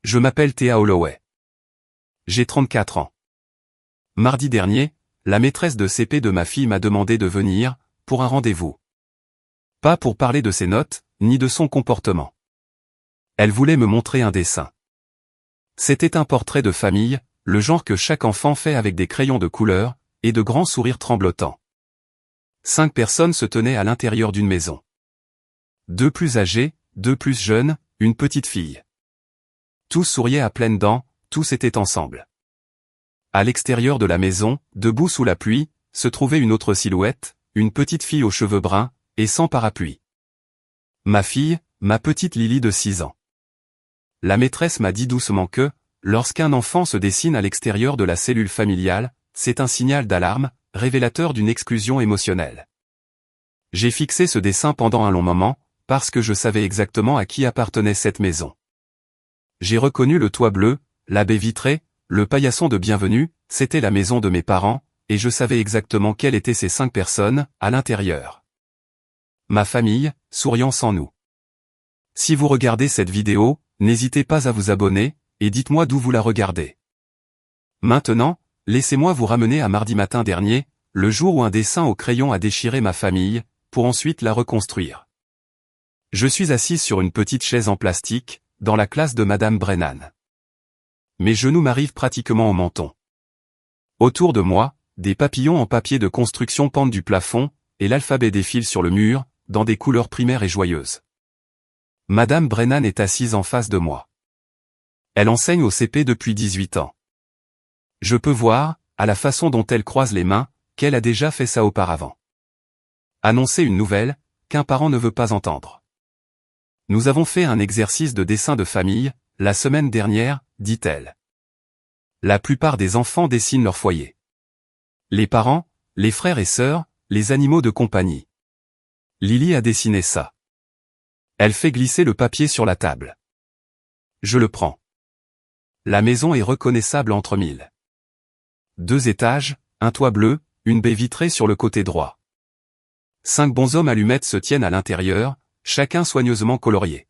Je m'appelle Théa Holloway. J'ai 34 ans. Mardi dernier, la maîtresse de CP de ma fille m'a demandé de venir, pour un rendez-vous. Pas pour parler de ses notes, ni de son comportement. Elle voulait me montrer un dessin. C'était un portrait de famille, le genre que chaque enfant fait avec des crayons de couleur, et de grands sourires tremblotants. 5 personnes se tenaient à l'intérieur d'une maison. 2 plus âgés, 2 plus jeunes, une petite fille. Tous souriaient à pleines dents, tous étaient ensemble. À l'extérieur de la maison, debout sous la pluie, se trouvait une autre silhouette, une petite fille aux cheveux bruns, et sans parapluie. Ma fille, ma petite Lily de 6 ans. La maîtresse m'a dit doucement que, lorsqu'un enfant se dessine à l'extérieur de la cellule familiale, c'est un signal d'alarme, révélateur d'une exclusion émotionnelle. J'ai fixé ce dessin pendant un long moment, parce que je savais exactement à qui appartenait cette maison. J'ai reconnu le toit bleu, la baie vitrée, le paillasson de bienvenue, c'était la maison de mes parents, et je savais exactement quelles étaient ces 5 personnes, à l'intérieur. Ma famille, souriant sans nous. Si vous regardez cette vidéo, n'hésitez pas à vous abonner, et dites-moi d'où vous la regardez. Maintenant, laissez-moi vous ramener à mardi matin dernier, le jour où un dessin au crayon a déchiré ma famille, pour ensuite la reconstruire. Je suis assise sur une petite chaise en plastique, dans la classe de Madame Brennan. Mes genoux m'arrivent pratiquement au menton. Autour de moi, des papillons en papier de construction pendent du plafond, et l'alphabet défile sur le mur, dans des couleurs primaires et joyeuses. Madame Brennan est assise en face de moi. Elle enseigne au CP depuis 18 ans. Je peux voir, à la façon dont elle croise les mains, qu'elle a déjà fait ça auparavant. Annoncer une nouvelle, qu'un parent ne veut pas entendre. Nous avons fait un exercice de dessin de famille, la semaine dernière, dit-elle. La plupart des enfants dessinent leur foyer. Les parents, les frères et sœurs, les animaux de compagnie. Lily a dessiné ça. Elle fait glisser le papier sur la table. Je le prends. La maison est reconnaissable entre mille. 2 étages, un toit bleu, une baie vitrée sur le côté droit. 5 bonshommes allumettes se tiennent à l'intérieur, chacun soigneusement colorié.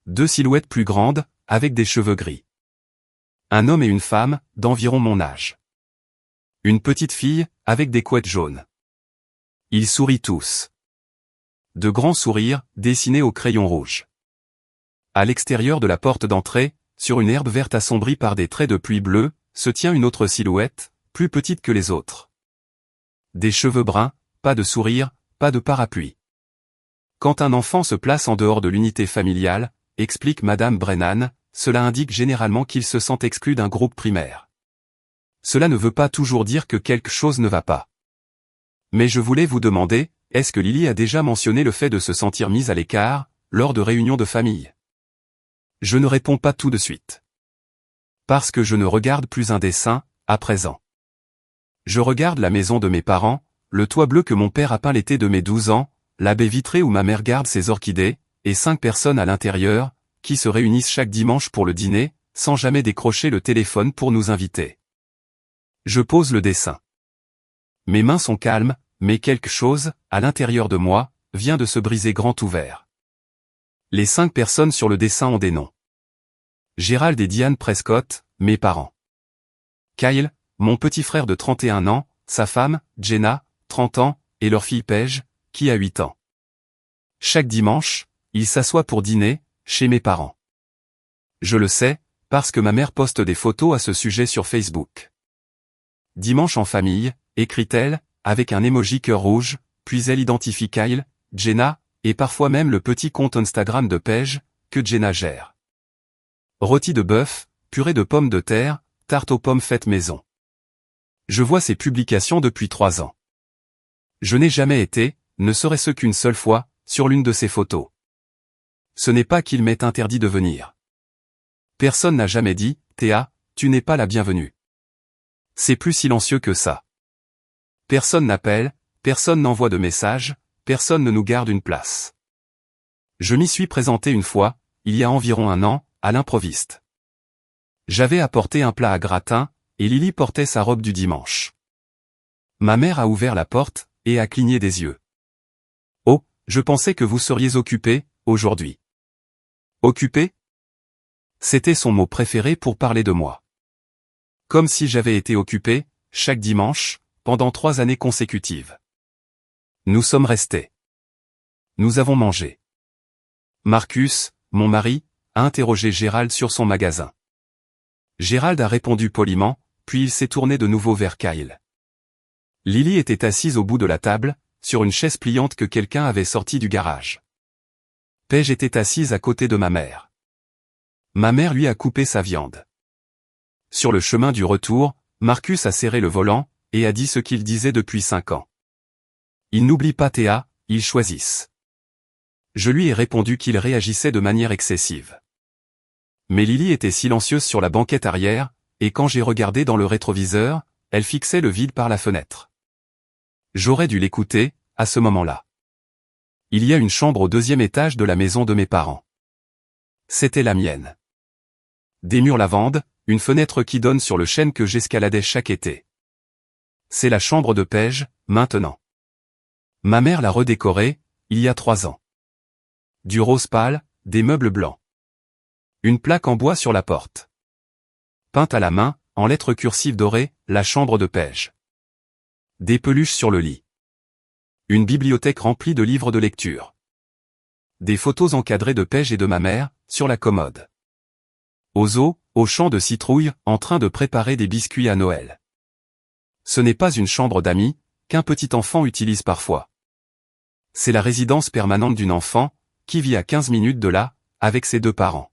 2 silhouettes plus grandes, avec des cheveux gris. Un homme et une femme, d'environ mon âge. Une petite fille, avec des couettes jaunes. Ils sourient tous. De grands sourires, dessinés au crayon rouge. À l'extérieur de la porte d'entrée, sur une herbe verte assombrie par des traits de pluie bleue, se tient une autre silhouette, plus petite que les autres. Des cheveux bruns, pas de sourire, pas de parapluie. Quand un enfant se place en dehors de l'unité familiale, explique Madame Brennan, cela indique généralement qu'il se sent exclu d'un groupe primaire. Cela ne veut pas toujours dire que quelque chose ne va pas. Mais je voulais vous demander, est-ce que Lily a déjà mentionné le fait de se sentir mise à l'écart, lors de réunions de famille? Je ne réponds pas tout de suite. Parce que je ne regarde plus un dessin, à présent. Je regarde la maison de mes parents, le toit bleu que mon père a peint l'été de mes 12 ans, la baie vitrée où ma mère garde ses orchidées, et 5 personnes à l'intérieur, qui se réunissent chaque dimanche pour le dîner, sans jamais décrocher le téléphone pour nous inviter. Je pose le dessin. Mes mains sont calmes, mais quelque chose, à l'intérieur de moi, vient de se briser grand ouvert. Les 5 personnes sur le dessin ont des noms. Gérald et Diane Prescott, mes parents. Kyle, mon petit frère de 31 ans, sa femme, Jenna, 30 ans, et leur fille Paige, qui a 8 ans. Chaque dimanche, ils s'assoient pour dîner, chez mes parents. Je le sais, parce que ma mère poste des photos à ce sujet sur Facebook. Dimanche en famille, écrit-elle, avec un emoji cœur rouge, puis elle identifie Kyle, Jenna, et parfois même le petit compte Instagram de Paige, que Jenna gère. Rôti de bœuf, purée de pommes de terre, tarte aux pommes faite maison. Je vois ces publications depuis 3 ans. Je n'ai jamais été, ne serait-ce qu'une seule fois, sur l'une de ces photos. Ce n'est pas qu'il m'est interdit de venir. Personne n'a jamais dit, Théa, tu n'es pas la bienvenue. C'est plus silencieux que ça. Personne n'appelle, personne n'envoie de messages, personne ne nous garde une place. Je m'y suis présenté une fois, il y a environ 1 an, à l'improviste. J'avais apporté un plat à gratin, et Lily portait sa robe du dimanche. Ma mère a ouvert la porte, et a cligné des yeux. Oh, je pensais que vous seriez occupé, aujourd'hui. Occupé? C'était son mot préféré pour parler de moi. Comme si j'avais été occupé, chaque dimanche, pendant 3 années consécutives. Nous sommes restés. Nous avons mangé. Marcus, mon mari, a interrogé Gérald sur son magasin. Gérald a répondu poliment, puis il s'est tourné de nouveau vers Kyle. Lily était assise au bout de la table, sur une chaise pliante que quelqu'un avait sortie du garage. Paige était assise à côté de ma mère. Ma mère lui a coupé sa viande. Sur le chemin du retour, Marcus a serré le volant, et a dit ce qu'il disait depuis 5 ans. Ils n'oublient pas Théa, ils choisissent. Je lui ai répondu qu'il réagissait de manière excessive. Mais Lily était silencieuse sur la banquette arrière, et quand j'ai regardé dans le rétroviseur, elle fixait le vide par la fenêtre. J'aurais dû l'écouter, à ce moment-là. Il y a une chambre au 2e étage de la maison de mes parents. C'était la mienne. Des murs lavande, une fenêtre qui donne sur le chêne que j'escaladais chaque été. C'est la chambre de Paige, maintenant. Ma mère l'a redécorée, il y a 3 ans. Du rose pâle, des meubles blancs. Une plaque en bois sur la porte. Peinte à la main, en lettres cursives dorées, la chambre de Paige. Des peluches sur le lit. Une bibliothèque remplie de livres de lecture. Des photos encadrées de Paige et de ma mère, sur la commode. Ozo, au champ de citrouille, en train de préparer des biscuits à Noël. Ce n'est pas une chambre d'amis, qu'un petit enfant utilise parfois. C'est la résidence permanente d'une enfant, qui vit à 15 minutes de là, avec ses 2 parents.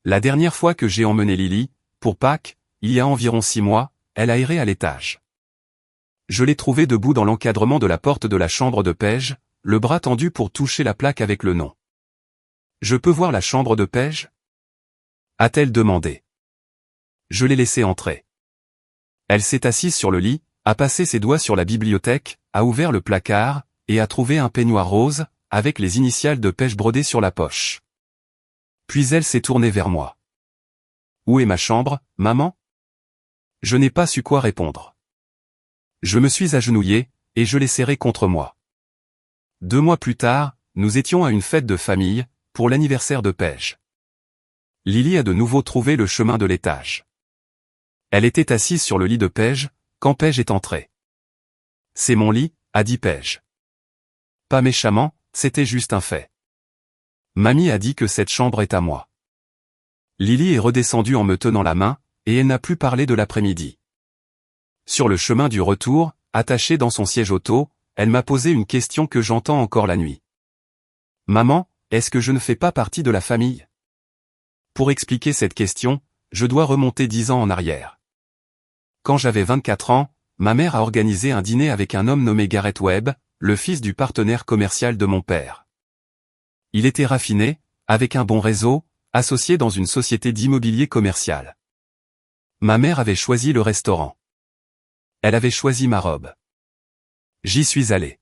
La dernière fois que j'ai emmené Lily, pour Pâques, il y a environ 6 mois, elle a erré à l'étage. Je l'ai trouvée debout dans l'encadrement de la porte de la chambre de Paige, le bras tendu pour toucher la plaque avec le nom. « Je peux voir la chambre de Paige ?» a-t-elle demandé. Je l'ai laissée entrer. Elle s'est assise sur le lit, a passé ses doigts sur la bibliothèque, a ouvert le placard, et a trouvé un peignoir rose, avec les initiales de Paige brodées sur la poche. Puis elle s'est tournée vers moi. « Où est ma chambre, maman ?» Je n'ai pas su quoi répondre. Je me suis agenouillé, et je l'ai serrée contre moi. 2 mois plus tard, nous étions à une fête de famille, pour l'anniversaire de Paige. Lily a de nouveau trouvé le chemin de l'étage. Elle était assise sur le lit de Paige, quand Paige est entrée. « C'est mon lit », a dit Paige. Pas méchamment, c'était juste un fait. Mamie a dit que cette chambre est à moi. Lily est redescendue en me tenant la main, et elle n'a plus parlé de l'après-midi. Sur le chemin du retour, attachée dans son siège auto, elle m'a posé une question que j'entends encore la nuit. « Maman, est-ce que je ne fais pas partie de la famille ?» Pour expliquer cette question, je dois remonter 10 ans en arrière. Quand j'avais 24 ans, ma mère a organisé un dîner avec un homme nommé Gareth Webb, le fils du partenaire commercial de mon père. Il était raffiné, avec un bon réseau, associé dans une société d'immobilier commercial. Ma mère avait choisi le restaurant. Elle avait choisi ma robe. J'y suis allé.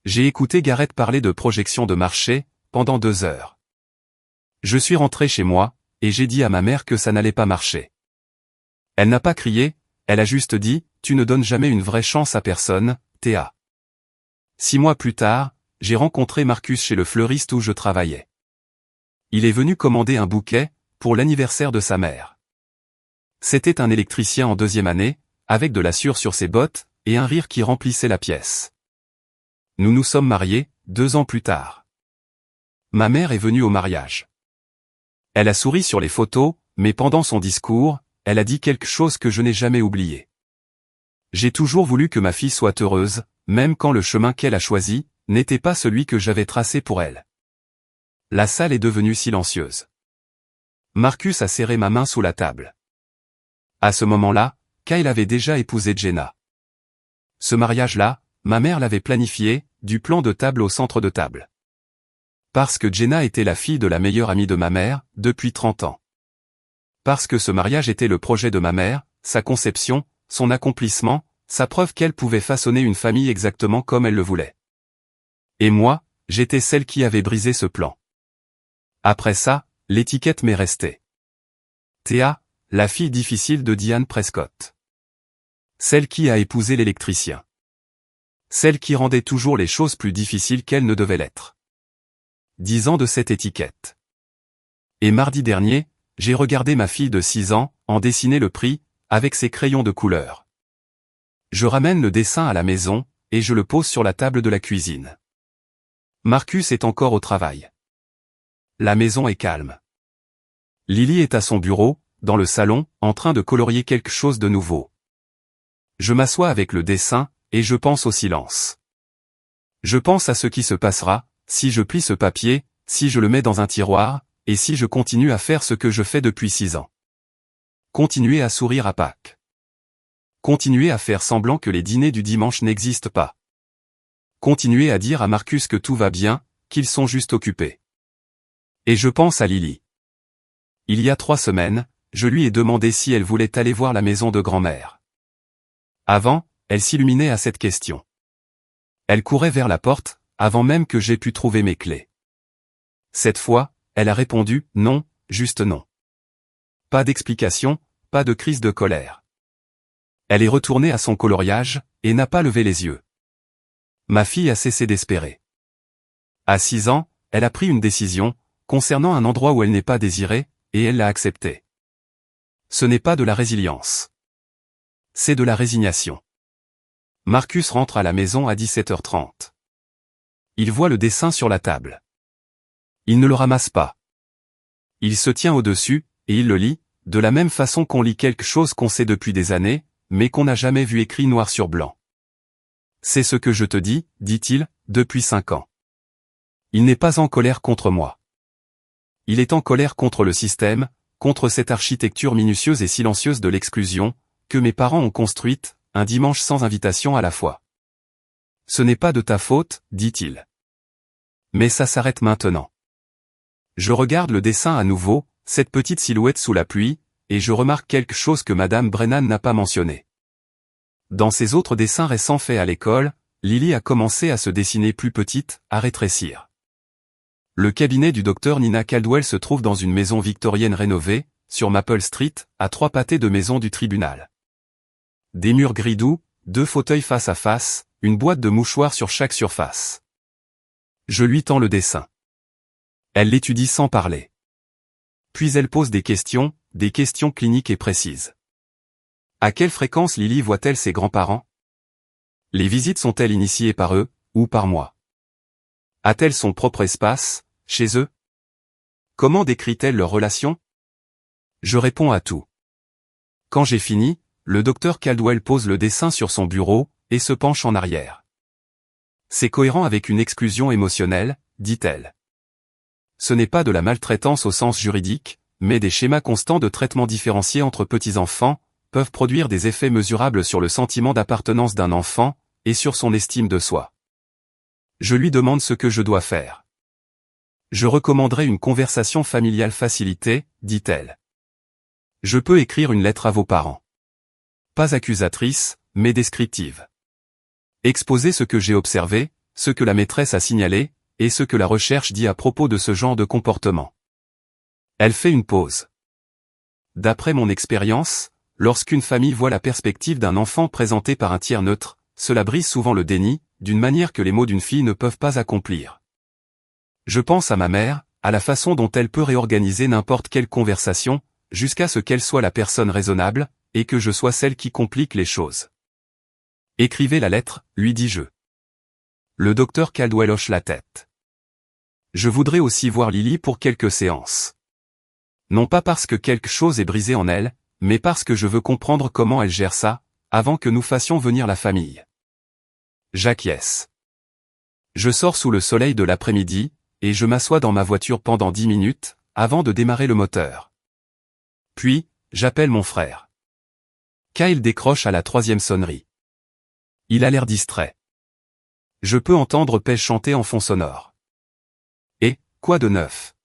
J'ai écouté Gareth parler de projection de marché, pendant 2 heures. Je suis rentré chez moi, et j'ai dit à ma mère que ça n'allait pas marcher. Elle n'a pas crié, elle a juste dit, « Tu ne donnes jamais une vraie chance à personne, Théa. » 6 mois plus tard, j'ai rencontré Marcus chez le fleuriste où je travaillais. Il est venu commander un bouquet, pour l'anniversaire de sa mère. C'était un électricien en 2e année, avec de la sueur sur ses bottes, et un rire qui remplissait la pièce. Nous nous sommes mariés, 2 ans plus tard. Ma mère est venue au mariage. Elle a souri sur les photos, mais pendant son discours, elle a dit quelque chose que je n'ai jamais oublié. J'ai toujours voulu que ma fille soit heureuse, même quand le chemin qu'elle a choisi, n'était pas celui que j'avais tracé pour elle. La salle est devenue silencieuse. Marcus a serré ma main sous la table. À ce moment-là, Kyle avait déjà épousé Jenna. Ce mariage-là, ma mère l'avait planifié, du plan de table au centre de table. Parce que Jenna était la fille de la meilleure amie de ma mère, depuis 30 ans. Parce que ce mariage était le projet de ma mère, sa conception, son accomplissement, sa preuve qu'elle pouvait façonner une famille exactement comme elle le voulait. Et moi, j'étais celle qui avait brisé ce plan. Après ça, l'étiquette m'est restée. Théa, la fille difficile de Diane Prescott. Celle qui a épousé l'électricien. Celle qui rendait toujours les choses plus difficiles qu'elles ne devaient l'être. 10 ans de cette étiquette. Et mardi dernier, j'ai regardé ma fille de 6 ans en dessiner le prix, avec ses crayons de couleur. Je ramène le dessin à la maison, et je le pose sur la table de la cuisine. Marcus est encore au travail. La maison est calme. Lily est à son bureau, dans le salon, en train de colorier quelque chose de nouveau. Je m'assois avec le dessin, et je pense au silence. Je pense à ce qui se passera, si je plie ce papier, si je le mets dans un tiroir, et si je continue à faire ce que je fais depuis 6 ans. Continuer à sourire à Pâques. Continuer à faire semblant que les dîners du dimanche n'existent pas. Continuer à dire à Marcus que tout va bien, qu'ils sont juste occupés. Et je pense à Lily. Il y a 3 semaines, je lui ai demandé si elle voulait aller voir la maison de grand-mère. Avant, elle s'illuminait à cette question. Elle courait vers la porte, avant même que j'aie pu trouver mes clés. Cette fois, elle a répondu « non, juste non ». Pas d'explication, pas de crise de colère. Elle est retournée à son coloriage, et n'a pas levé les yeux. Ma fille a cessé d'espérer. À 6 ans, elle a pris une décision, concernant un endroit où elle n'est pas désirée, et elle l'a accepté. Ce n'est pas de la résilience. C'est de la résignation. Marcus rentre à la maison à 17h30. Il voit le dessin sur la table. Il ne le ramasse pas. Il se tient au-dessus, et il le lit, de la même façon qu'on lit quelque chose qu'on sait depuis des années, mais qu'on n'a jamais vu écrit noir sur blanc. C'est ce que je te dis, dit-il, depuis 5 ans. Il n'est pas en colère contre moi. Il est en colère contre le système, contre cette architecture minutieuse et silencieuse de l'exclusion, que mes parents ont construite, un dimanche sans invitation à la fois. Ce n'est pas de ta faute, dit-il. Mais ça s'arrête maintenant. Je regarde le dessin à nouveau, cette petite silhouette sous la pluie, et je remarque quelque chose que Madame Brennan n'a pas mentionné. Dans ses autres dessins récents faits à l'école, Lily a commencé à se dessiner plus petite, à rétrécir. Le cabinet du docteur Nina Caldwell se trouve dans une maison victorienne rénovée, sur Maple Street, à 3 pâtés de maison du tribunal. Des murs gris doux, 2 fauteuils face à face, une boîte de mouchoirs sur chaque surface. Je lui tends le dessin. Elle l'étudie sans parler. Puis elle pose des questions cliniques et précises. À quelle fréquence Lily voit-elle ses grands-parents? Les visites sont-elles initiées par eux, ou par moi? A-t-elle son propre espace, chez eux? Comment décrit-elle leur relation? Je réponds à tout. Quand j'ai fini, le docteur Caldwell pose le dessin sur son bureau, et se penche en arrière. C'est cohérent avec une exclusion émotionnelle, dit-elle. Ce n'est pas de la maltraitance au sens juridique, mais des schémas constants de traitement différencié entre petits-enfants, peuvent produire des effets mesurables sur le sentiment d'appartenance d'un enfant, et sur son estime de soi. Je lui demande ce que je dois faire. Je recommanderais une conversation familiale facilitée, dit-elle. Je peux écrire une lettre à vos parents. Pas accusatrice, mais descriptive. Exposer ce que j'ai observé, ce que la maîtresse a signalé, et ce que la recherche dit à propos de ce genre de comportement. Elle fait une pause. D'après mon expérience, lorsqu'une famille voit la perspective d'un enfant présenté par un tiers neutre, cela brise souvent le déni, d'une manière que les mots d'une fille ne peuvent pas accomplir. Je pense à ma mère, à la façon dont elle peut réorganiser n'importe quelle conversation, jusqu'à ce qu'elle soit la personne raisonnable, et que je sois celle qui complique les choses. Écrivez la lettre, lui dis-je. Le docteur Caldwell hoche la tête. Je voudrais aussi voir Lily pour quelques séances. Non pas parce que quelque chose est brisé en elle, mais parce que je veux comprendre comment elle gère ça, avant que nous fassions venir la famille. J'acquiesce. Je sors sous le soleil de l'après-midi, et je m'assois dans ma voiture pendant 10 minutes, avant de démarrer le moteur. Puis, j'appelle mon frère. Kyle décroche à la 3e sonnerie. Il a l'air distrait. Je peux entendre Paige chanter en fond sonore. Et, quoi de neuf?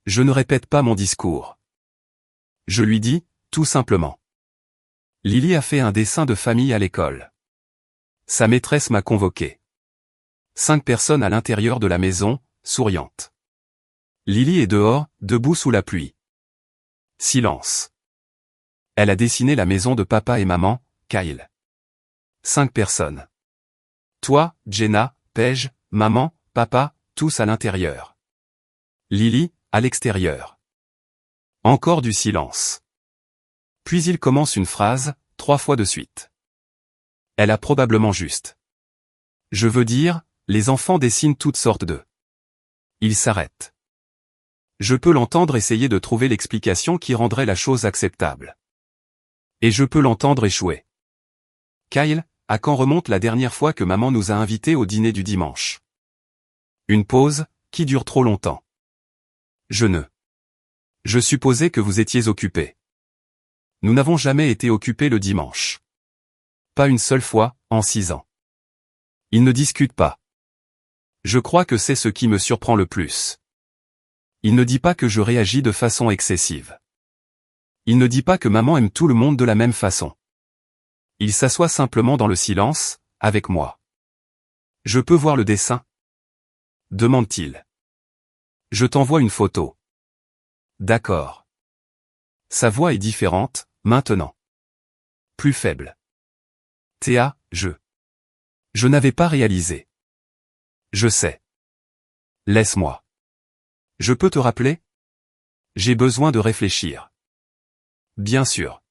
Je ne répète pas mon discours. Je lui dis, tout simplement. Lily a fait un dessin de famille à l'école. Sa maîtresse m'a convoqué. 5 personnes à l'intérieur de la maison, souriantes. Lily est dehors, debout sous la pluie. Silence. Elle a dessiné la maison de papa et maman, Kyle. 5 personnes. Toi, Jenna, Paige, maman, papa, tous à l'intérieur. Lily, à l'extérieur. Encore du silence. Puis il commence une phrase, 3 fois de suite. Elle a probablement juste. Je veux dire, les enfants dessinent toutes sortes de... Il s'arrête. Je peux l'entendre essayer de trouver l'explication qui rendrait la chose acceptable. Et je peux l'entendre échouer. Kyle, à quand remonte la dernière fois que maman nous a invités au dîner du dimanche? Une pause, qui dure trop longtemps. Je supposais que vous étiez occupé. Nous n'avons jamais été occupés le dimanche. Pas une seule fois, en 6 ans. Ils ne discutent pas. Je crois que c'est ce qui me surprend le plus. Il ne dit pas que je réagis de façon excessive. Il ne dit pas que maman aime tout le monde de la même façon. Il s'assoit simplement dans le silence, avec moi. Je peux voir le dessin? Demande-t-il. Je t'envoie une photo. D'accord. Sa voix est différente, maintenant. Plus faible. Théa, je n'avais pas réalisé. Je sais. Laisse-moi. Je peux te rappeler? J'ai besoin de réfléchir. Bien sûr.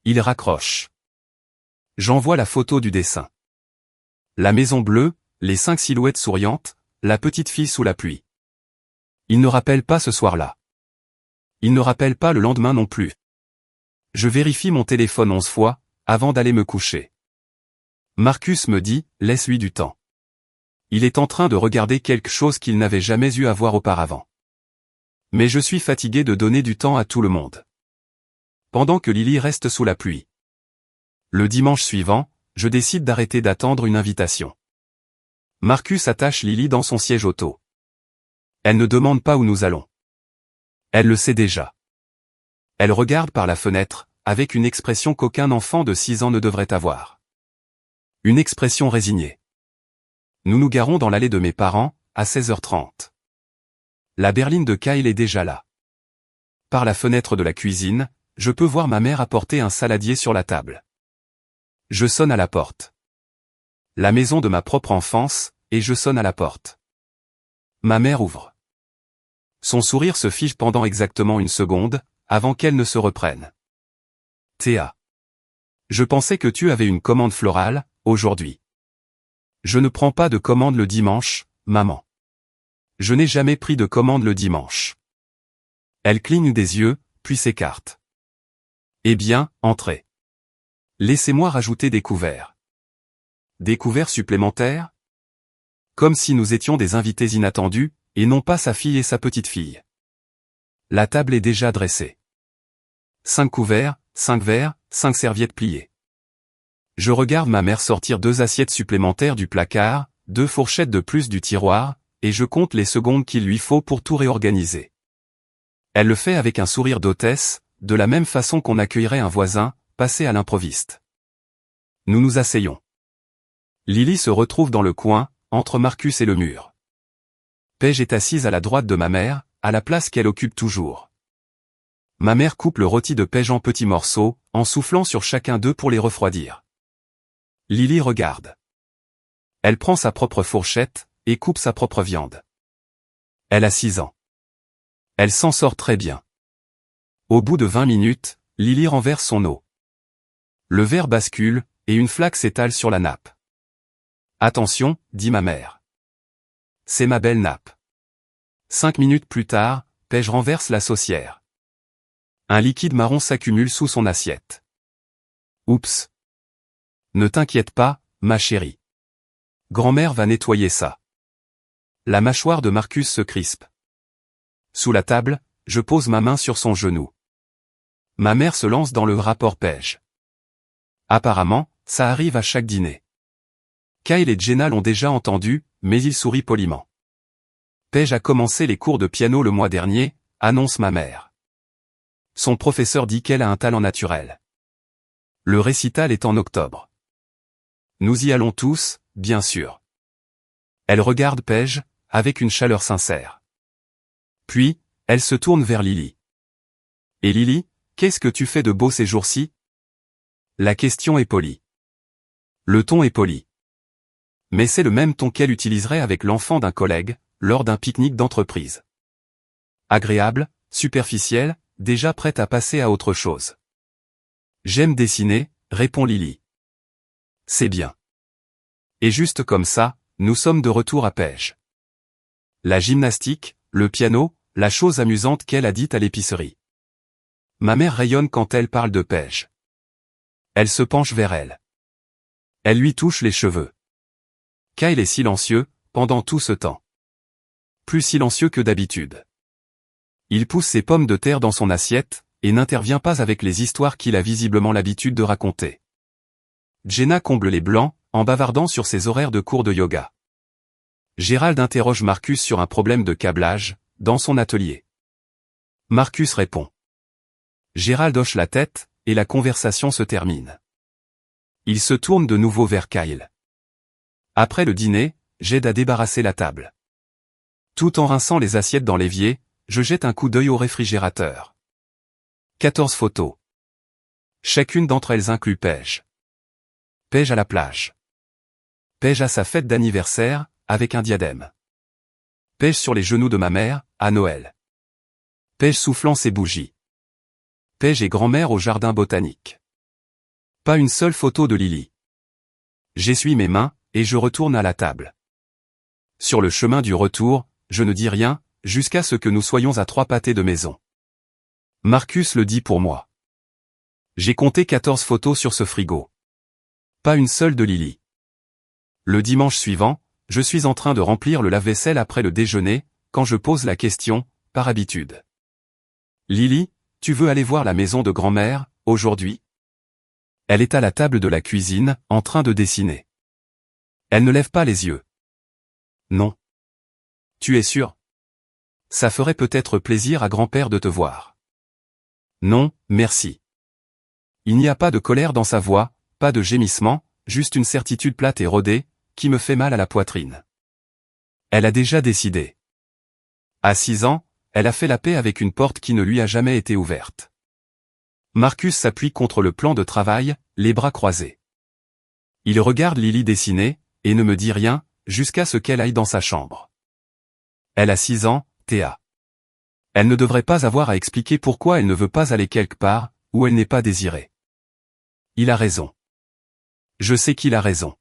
Il raccroche. J'envoie la photo du dessin. La maison bleue, les 5 silhouettes souriantes, la petite fille sous la pluie. Il ne rappelle pas ce soir-là. Il ne rappelle pas le lendemain non plus. Je vérifie mon téléphone 11 fois, avant d'aller me coucher. Marcus me dit, laisse-lui du temps. Il est en train de regarder quelque chose qu'il n'avait jamais eu à voir auparavant. Mais je suis fatigué de donner du temps à tout le monde. Pendant que Lily reste sous la pluie. Le dimanche suivant, je décide d'arrêter d'attendre une invitation. Marcus attache Lily dans son siège auto. Elle ne demande pas où nous allons. Elle le sait déjà. Elle regarde par la fenêtre, avec une expression qu'aucun enfant de 6 ans ne devrait avoir. Une expression résignée. Nous nous garons dans l'allée de mes parents, à 16h30. La berline de Kyle est déjà là. Par la fenêtre de la cuisine, je peux voir ma mère apporter un saladier sur la table. Je sonne à la porte. La maison de ma propre enfance, et je sonne à la porte. Ma mère ouvre. Son sourire se fige pendant exactement 1 seconde, avant qu'elle ne se reprenne. Théa. Je pensais que tu avais une commande florale, aujourd'hui. Je ne prends pas de commande le dimanche, maman. Je n'ai jamais pris de commande le dimanche. Elle cligne des yeux, puis s'écarte. Eh bien, entrez. Laissez-moi rajouter des couverts. Des couverts supplémentaires? Comme si nous étions des invités inattendus, et non pas sa fille et sa petite-fille. La table est déjà dressée. 5 couverts, 5 verres, 5 serviettes pliées. Je regarde ma mère sortir 2 assiettes supplémentaires du placard, 2 fourchettes de plus du tiroir, et je compte les secondes qu'il lui faut pour tout réorganiser. Elle le fait avec un sourire d'hôtesse, de la même façon qu'on accueillerait un voisin, passé à l'improviste. Nous nous asseyons. Lily se retrouve dans le coin, entre Marcus et le mur. Paige est assise à la droite de ma mère, à la place qu'elle occupe toujours. Ma mère coupe le rôti de Paige en petits morceaux, en soufflant sur chacun d'eux pour les refroidir. Lily regarde. Elle prend sa propre fourchette, et coupe sa propre viande. Elle a 6 ans. Elle s'en sort très bien. Au bout de 20 minutes, Lily renverse son eau. Le verre bascule, et une flaque s'étale sur la nappe. Attention, dit ma mère. C'est ma belle nappe. 5 minutes plus tard, Paige renverse la saucière. Un liquide marron s'accumule sous son assiette. Oups. Ne t'inquiète pas, ma chérie. Grand-mère va nettoyer ça. La mâchoire de Marcus se crispe. Sous la table, je pose ma main sur son genou. Ma mère se lance dans le rapport Paige. Apparemment, ça arrive à chaque dîner. Kyle et Jenna l'ont déjà entendu, mais il sourit poliment. Paige a commencé les cours de piano le mois dernier, annonce ma mère. Son professeur dit qu'elle a un talent naturel. Le récital est en octobre. Nous y allons tous, bien sûr. Elle regarde Paige, avec une chaleur sincère. Puis, elle se tourne vers Lily. Et Lily, qu'est-ce que tu fais de beau ces jours-ci? La question est polie. Le ton est poli. Mais c'est le même ton qu'elle utiliserait avec l'enfant d'un collègue, lors d'un pique-nique d'entreprise. Agréable, superficiel, déjà prête à passer à autre chose. J'aime dessiner, répond Lily. C'est bien. Et juste comme ça, nous sommes de retour à Pêche. La gymnastique, le piano, la chose amusante qu'elle a dite à l'épicerie. Ma mère rayonne quand elle parle de Pêche. Elle se penche vers elle. Elle lui touche les cheveux. Kyle est silencieux, pendant tout ce temps. Plus silencieux que d'habitude. Il pousse ses pommes de terre dans son assiette, et n'intervient pas avec les histoires qu'il a visiblement l'habitude de raconter. Jenna comble les blancs, en bavardant sur ses horaires de cours de yoga. Gérald interroge Marcus sur un problème de câblage, dans son atelier. Marcus répond. Gérald hoche la tête, et la conversation se termine. Il se tourne de nouveau vers Kyle. Après le dîner, j'aide à débarrasser la table. Tout en rinçant les assiettes dans l'évier, je jette un coup d'œil au réfrigérateur. 14 photos. Chacune d'entre elles inclut Paige. Paige à la plage. Paige à sa fête d'anniversaire, avec un diadème. Paige sur les genoux de ma mère, à Noël. Paige soufflant ses bougies. Paige et grand-mère au jardin botanique. Pas une seule photo de Lily. J'essuie mes mains, et je retourne à la table. Sur le chemin du retour, je ne dis rien, jusqu'à ce que nous soyons à 3 pâtés de maison. Marcus le dit pour moi. J'ai compté 14 photos sur ce frigo. Pas une seule de Lily. Le dimanche suivant, je suis en train de remplir le lave-vaisselle après le déjeuner, quand je pose la question, par habitude. Lily, tu veux aller voir la maison de grand-mère, aujourd'hui? Elle est à la table de la cuisine, en train de dessiner. Elle ne lève pas les yeux. Non. Tu es sûr? Ça ferait peut-être plaisir à grand-père de te voir. Non, merci. Il n'y a pas de colère dans sa voix, pas de gémissement, juste une certitude plate et rodée, qui me fait mal à la poitrine. Elle a déjà décidé. À 6 ans, elle a fait la paix avec une porte qui ne lui a jamais été ouverte. Marcus s'appuie contre le plan de travail, les bras croisés. Il regarde Lily dessiner, et ne me dit rien, jusqu'à ce qu'elle aille dans sa chambre. Elle a 6 ans, Théa. Elle ne devrait pas avoir à expliquer pourquoi elle ne veut pas aller quelque part, où elle n'est pas désirée. Il a raison. Je sais qu'il a raison.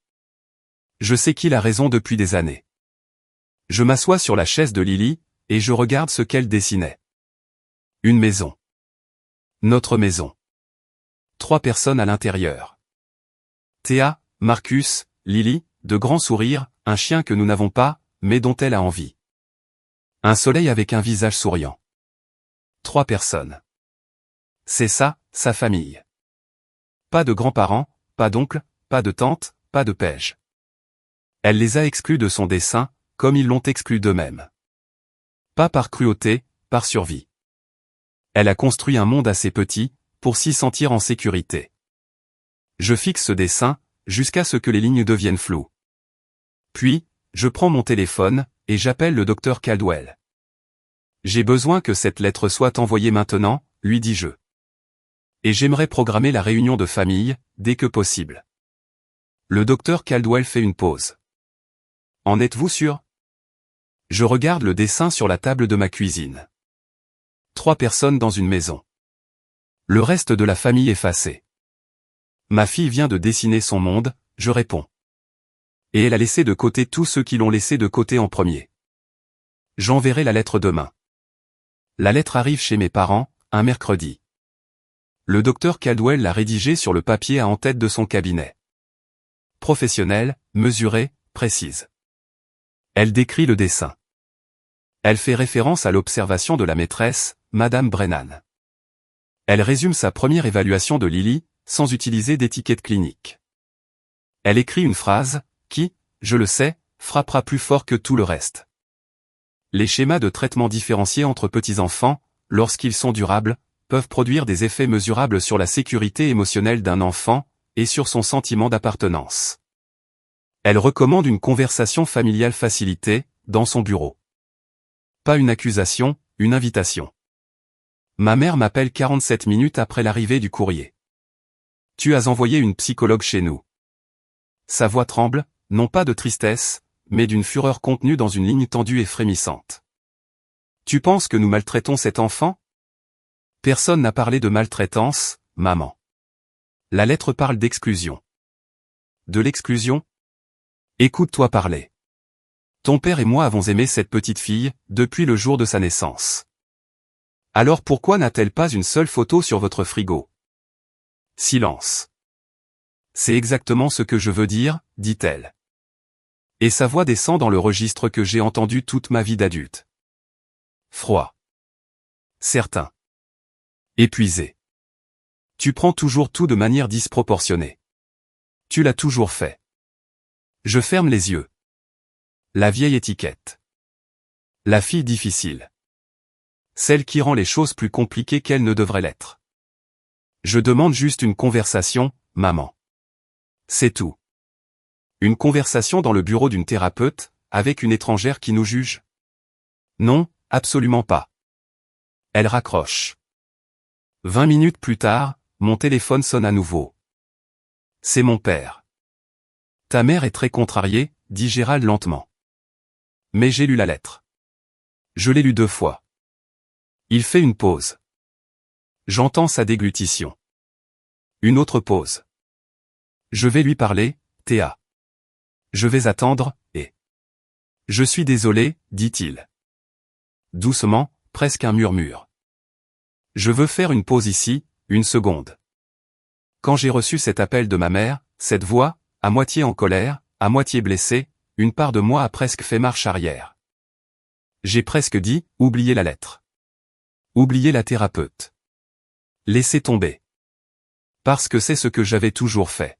Je sais qu'il a raison depuis des années. Je m'assois sur la chaise de Lily, et je regarde ce qu'elle dessinait. Une maison. Notre maison. 3 personnes à l'intérieur. Théa, Marcus, Lily, de grands sourires, un chien que nous n'avons pas, mais dont elle a envie. Un soleil avec un visage souriant. 3 personnes. C'est ça, sa famille. Pas de grands-parents, pas d'oncles, pas de tantes, pas de Paige. Elle les a exclus de son dessin, comme ils l'ont exclu d'eux-mêmes. Pas par cruauté, par survie. Elle a construit un monde assez petit, pour s'y sentir en sécurité. Je fixe ce dessin, jusqu'à ce que les lignes deviennent floues. Puis, je prends mon téléphone, et j'appelle le docteur Caldwell. J'ai besoin que cette lettre soit envoyée maintenant, lui dis-je. Et j'aimerais programmer la réunion de famille, dès que possible. Le docteur Caldwell fait une pause. En êtes-vous sûr? Je regarde le dessin sur la table de ma cuisine. 3 personnes dans une maison. Le reste de la famille effacé. Ma fille vient de dessiner son monde, je réponds. Et elle a laissé de côté tous ceux qui l'ont laissé de côté en premier. J'enverrai la lettre demain. La lettre arrive chez mes parents, un mercredi. Le docteur Caldwell l'a rédigée sur le papier à en-tête de son cabinet. Professionnelle, mesurée, précise. Elle décrit le dessin. Elle fait référence à l'observation de la maîtresse, Madame Brennan. Elle résume sa première évaluation de Lily, sans utiliser d'étiquette clinique. Elle écrit une phrase, qui, je le sais, frappera plus fort que tout le reste. Les schémas de traitement différenciés entre petits-enfants, lorsqu'ils sont durables, peuvent produire des effets mesurables sur la sécurité émotionnelle d'un enfant, et sur son sentiment d'appartenance. Elle recommande une conversation familiale facilitée, dans son bureau. Pas une accusation, une invitation. Ma mère m'appelle 47 minutes après l'arrivée du courrier. Tu as envoyé une psychologue chez nous. Sa voix tremble, non pas de tristesse, mais d'une fureur contenue dans une ligne tendue et frémissante. Tu penses que nous maltraitons cet enfant? Personne n'a parlé de maltraitance, maman. La lettre parle d'exclusion. De l'exclusion? Écoute-toi parler. Ton père et moi avons aimé cette petite fille, depuis le jour de sa naissance. Alors pourquoi n'a-t-elle pas une seule photo sur votre frigo? Silence. C'est exactement ce que je veux dire, dit-elle. Et sa voix descend dans le registre que j'ai entendu toute ma vie d'adulte. Froid. Certain. Épuisé. Tu prends toujours tout de manière disproportionnée. Tu l'as toujours fait. Je ferme les yeux. La vieille étiquette. La fille difficile. Celle qui rend les choses plus compliquées qu'elles ne devraient l'être. Je demande juste une conversation, maman. C'est tout. Une conversation dans le bureau d'une thérapeute, avec une étrangère qui nous juge? Non, absolument pas. Elle raccroche. 20 minutes plus tard, mon téléphone sonne à nouveau. C'est mon père. Ta mère est très contrariée, dit Gérald lentement. Mais j'ai lu la lettre. Je l'ai lue 2 fois. Il fait une pause. J'entends sa déglutition. Une autre pause. Je vais lui parler, Théa. Je vais attendre, et... Je suis désolé, dit-il. Doucement, presque un murmure. Je veux faire une pause ici, 1 seconde. Quand j'ai reçu cet appel de ma mère, cette voix, à moitié en colère, à moitié blessée, une part de moi a presque fait marche arrière. J'ai presque dit, oubliez la lettre. Oubliez la thérapeute. Laissez tomber. Parce que c'est ce que j'avais toujours fait.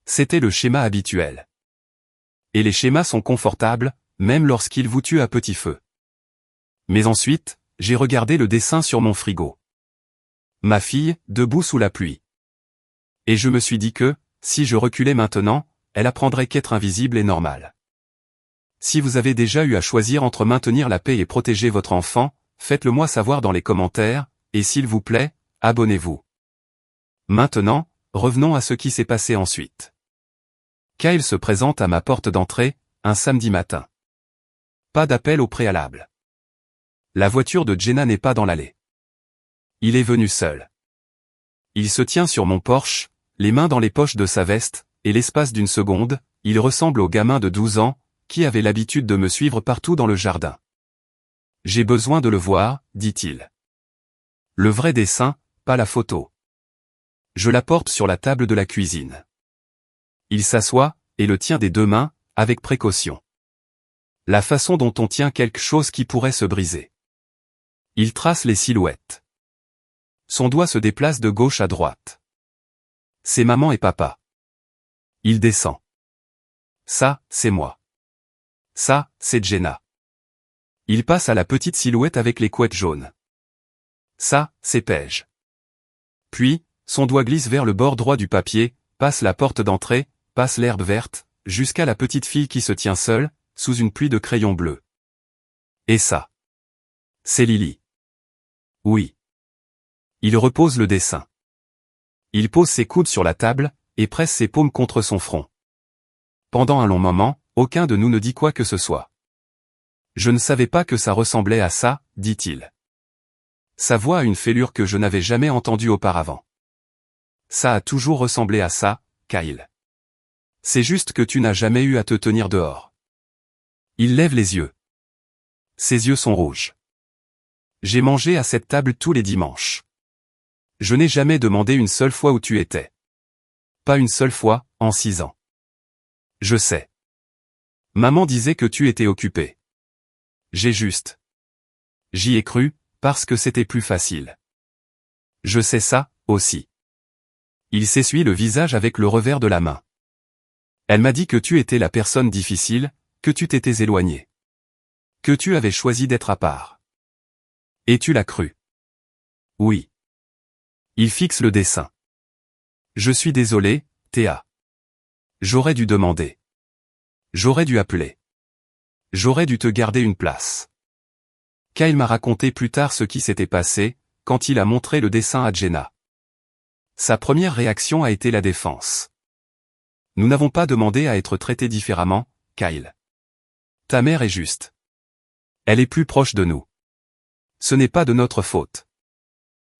C'était le schéma habituel. Et les schémas sont confortables, même lorsqu'ils vous tuent à petit feu. Mais ensuite, j'ai regardé le dessin sur mon frigo. Ma fille, debout sous la pluie. Et je me suis dit que, si je reculais maintenant, elle apprendrait qu'être invisible est normal. Si vous avez déjà eu à choisir entre maintenir la paix et protéger votre enfant, faites-le moi savoir dans les commentaires, et s'il vous plaît, abonnez-vous. Maintenant, revenons à ce qui s'est passé ensuite. Kyle se présente à ma porte d'entrée, un samedi matin. Pas d'appel au préalable. La voiture de Jenna n'est pas dans l'allée. Il est venu seul. Il se tient sur mon porche, les mains dans les poches de sa veste, et l'espace d'une seconde, il ressemble au gamin de 12 ans, qui avait l'habitude de me suivre partout dans le jardin. J'ai besoin de le voir, dit-il. Le vrai dessin, pas la photo. Je la porte sur la table de la cuisine. Il s'assoit, et le tient des 2 mains, avec précaution. La façon dont on tient quelque chose qui pourrait se briser. Il trace les silhouettes. Son doigt se déplace de gauche à droite. C'est maman et papa. Il descend. Ça, c'est moi. Ça, c'est Jenna. Il passe à la petite silhouette avec les couettes jaunes. Ça, c'est Paige. Puis, son doigt glisse vers le bord droit du papier, passe la porte d'entrée, passe l'herbe verte, jusqu'à la petite fille qui se tient seule, sous une pluie de crayons bleus. Et ça. C'est Lily. Oui. Il repose le dessin. Il pose ses coudes sur la table, et presse ses paumes contre son front. Pendant un long moment, aucun de nous ne dit quoi que ce soit. Je ne savais pas que ça ressemblait à ça, dit-il. Sa voix a une fêlure que je n'avais jamais entendue auparavant. Ça a toujours ressemblé à ça, Kyle. C'est juste que tu n'as jamais eu à te tenir dehors. Il lève les yeux. Ses yeux sont rouges. J'ai mangé à cette table tous les dimanches. Je n'ai jamais demandé une seule fois où tu étais. Pas une seule fois, en 6 ans. Je sais. Maman disait que tu étais occupé. J'ai juste. J'y ai cru, parce que c'était plus facile. Je sais ça, aussi. Il s'essuie le visage avec le revers de la main. Elle m'a dit que tu étais la personne difficile, que tu t'étais éloigné. Que tu avais choisi d'être à part. Et tu l'as cru. Oui. Il fixe le dessin. Je suis désolé, Théa. J'aurais dû demander. J'aurais dû appeler. J'aurais dû te garder une place. Kyle m'a raconté plus tard ce qui s'était passé, quand il a montré le dessin à Jenna. Sa première réaction a été la défense. Nous n'avons pas demandé à être traités différemment, Kyle. Ta mère est juste. Elle est plus proche de nous. Ce n'est pas de notre faute.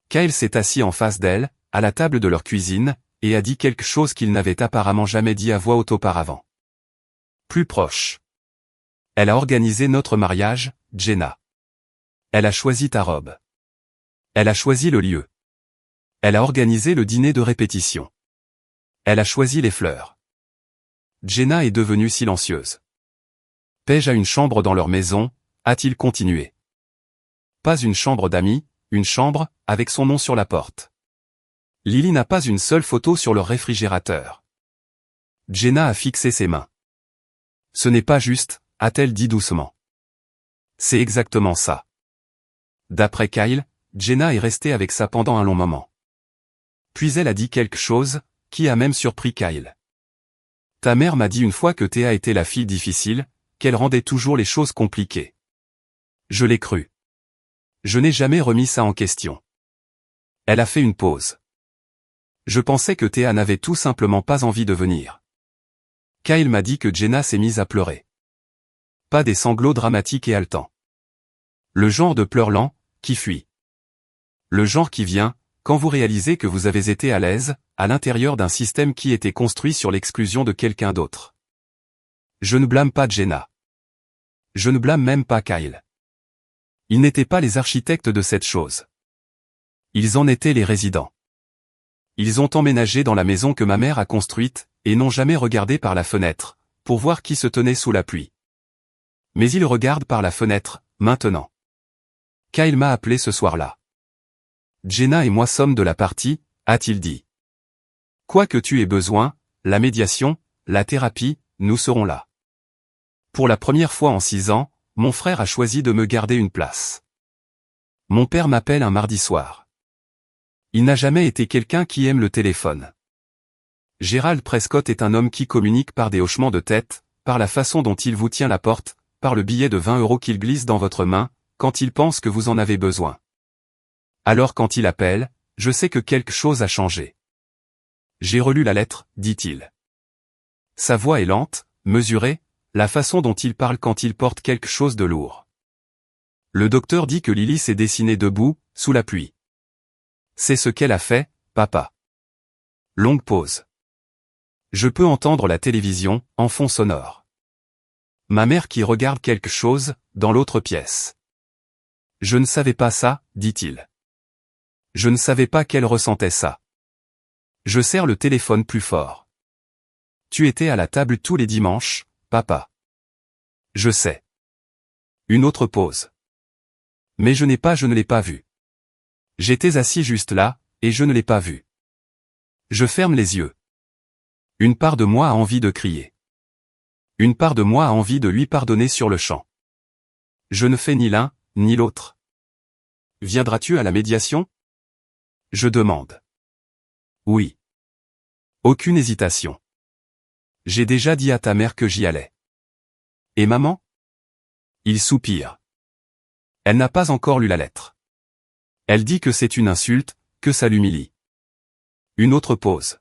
Kyle s'est assis en face d'elle, à la table de leur cuisine, et a dit quelque chose qu'il n'avait apparemment jamais dit à voix haute auparavant. Plus proche. Elle a organisé notre mariage, Jenna. Elle a choisi ta robe. Elle a choisi le lieu. Elle a organisé le dîner de répétition. Elle a choisi les fleurs. Jenna est devenue silencieuse. Paige a une chambre dans leur maison, a-t-il continué. Pas une chambre d'amis, une chambre, avec son nom sur la porte. Lily n'a pas une seule photo sur leur réfrigérateur. Jenna a fixé ses mains. Ce n'est pas juste, a-t-elle dit doucement. C'est exactement ça. D'après Kyle, Jenna est restée avec ça pendant un long moment. Puis elle a dit quelque chose, qui a même surpris Kyle. Ta mère m'a dit une fois que Théa était la fille difficile, qu'elle rendait toujours les choses compliquées. Je l'ai cru. Je n'ai jamais remis ça en question. Elle a fait une pause. Je pensais que Théa n'avait tout simplement pas envie de venir. Kyle m'a dit que Jenna s'est mise à pleurer. Pas des sanglots dramatiques et haletants. Le genre de pleurs lents, qui fuit. Le genre qui vient, quand vous réalisez que vous avez été à l'aise, à l'intérieur d'un système qui était construit sur l'exclusion de quelqu'un d'autre. Je ne blâme pas Jenna. Je ne blâme même pas Kyle. Ils n'étaient pas les architectes de cette chose. Ils en étaient les résidents. Ils ont emménagé dans la maison que ma mère a construite, et n'ont jamais regardé par la fenêtre, pour voir qui se tenait sous la pluie. Mais ils regardent par la fenêtre, maintenant. Kyle m'a appelé ce soir-là. Jenna et moi sommes de la partie, a-t-il dit. Quoi que tu aies besoin, la médiation, la thérapie, nous serons là. Pour la première fois en 6 ans, mon frère a choisi de me garder une place. Mon père m'appelle un mardi soir. Il n'a jamais été quelqu'un qui aime le téléphone. Gerald Prescott est un homme qui communique par des hochements de tête, par la façon dont il vous tient la porte, par le billet de 20 € qu'il glisse dans votre main, quand il pense que vous en avez besoin. Alors quand il appelle, je sais que quelque chose a changé. J'ai relu la lettre, dit-il. Sa voix est lente, mesurée, la façon dont il parle quand il porte quelque chose de lourd. Le docteur dit que Lily s'est dessinée debout, sous la pluie. C'est ce qu'elle a fait, papa. Longue pause. Je peux entendre la télévision, en fond sonore. Ma mère qui regarde quelque chose, dans l'autre pièce. Je ne savais pas ça, dit-il. Je ne savais pas qu'elle ressentait ça. Je serre le téléphone plus fort. Tu étais à la table tous les dimanches, papa. Je sais. Une autre pause. Mais je ne l'ai pas vu. J'étais assis juste là, et je ne l'ai pas vu. Je ferme les yeux. Une part de moi a envie de crier. Une part de moi a envie de lui pardonner sur le champ. Je ne fais ni l'un, ni l'autre. Viendras-tu à la médiation? Je demande. Oui. Aucune hésitation. J'ai déjà dit à ta mère que j'y allais. Et maman? Il soupire. Elle n'a pas encore lu la lettre. Elle dit que c'est une insulte, que ça l'humilie. Une autre pause.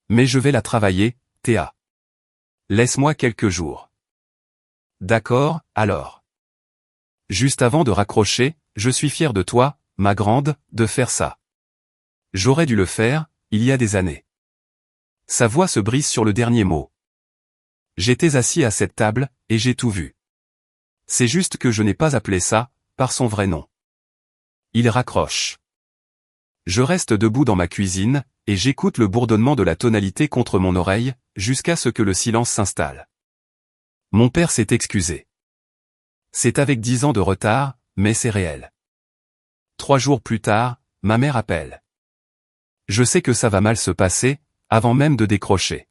Mais je vais la travailler, Théa. Laisse-moi quelques jours. D'accord, alors. Juste avant de raccrocher, je suis fier de toi, ma grande, de faire ça. J'aurais dû le faire, il y a des années. Sa voix se brise sur le dernier mot. J'étais assis à cette table, et j'ai tout vu. C'est juste que je n'ai pas appelé ça, par son vrai nom. Il raccroche. Je reste debout dans ma cuisine, et j'écoute le bourdonnement de la tonalité contre mon oreille, jusqu'à ce que le silence s'installe. Mon père s'est excusé. C'est avec 10 ans de retard, mais c'est réel. 3 jours plus tard, ma mère appelle. Je sais que ça va mal se passer, avant même de décrocher.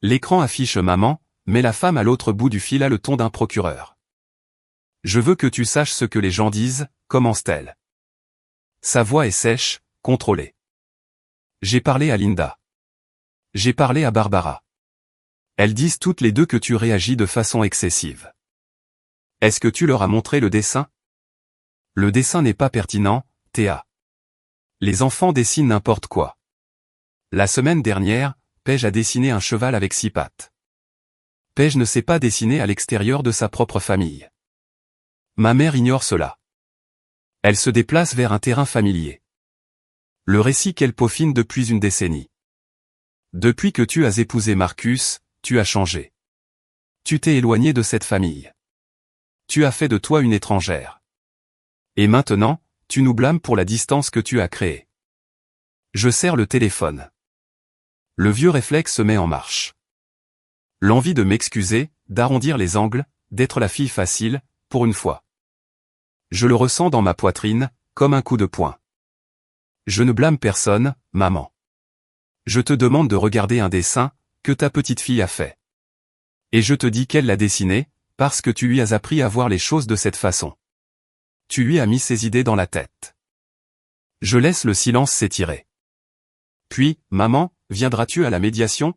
L'écran affiche maman, mais la femme à l'autre bout du fil a le ton d'un procureur. Je veux que tu saches ce que les gens disent, commence-t-elle. Sa voix est sèche, contrôlée. J'ai parlé à Linda. J'ai parlé à Barbara. Elles disent toutes les deux que tu réagis de façon excessive. Est-ce que tu leur as montré le dessin? Le dessin n'est pas pertinent, Théa. Les enfants dessinent n'importe quoi. La semaine dernière, Paige a dessiné un cheval avec 6 pattes. Paige ne sait pas dessiner à l'extérieur de sa propre famille. Ma mère ignore cela. Elle se déplace vers un terrain familier. Le récit qu'elle peaufine depuis une décennie. Depuis que tu as épousé Marcus, tu as changé. Tu t'es éloigné de cette famille. Tu as fait de toi une étrangère. Et maintenant, tu nous blâmes pour la distance que tu as créée. Je serre le téléphone. Le vieux réflexe se met en marche. L'envie de m'excuser, d'arrondir les angles, d'être la fille facile, pour une fois. Je le ressens dans ma poitrine, comme un coup de poing. Je ne blâme personne, maman. Je te demande de regarder un dessin, que ta petite fille a fait. Et je te dis qu'elle l'a dessiné, parce que tu lui as appris à voir les choses de cette façon. Tu lui as mis ses idées dans la tête. Je laisse le silence s'étirer. Puis, maman, viendras-tu à la médiation?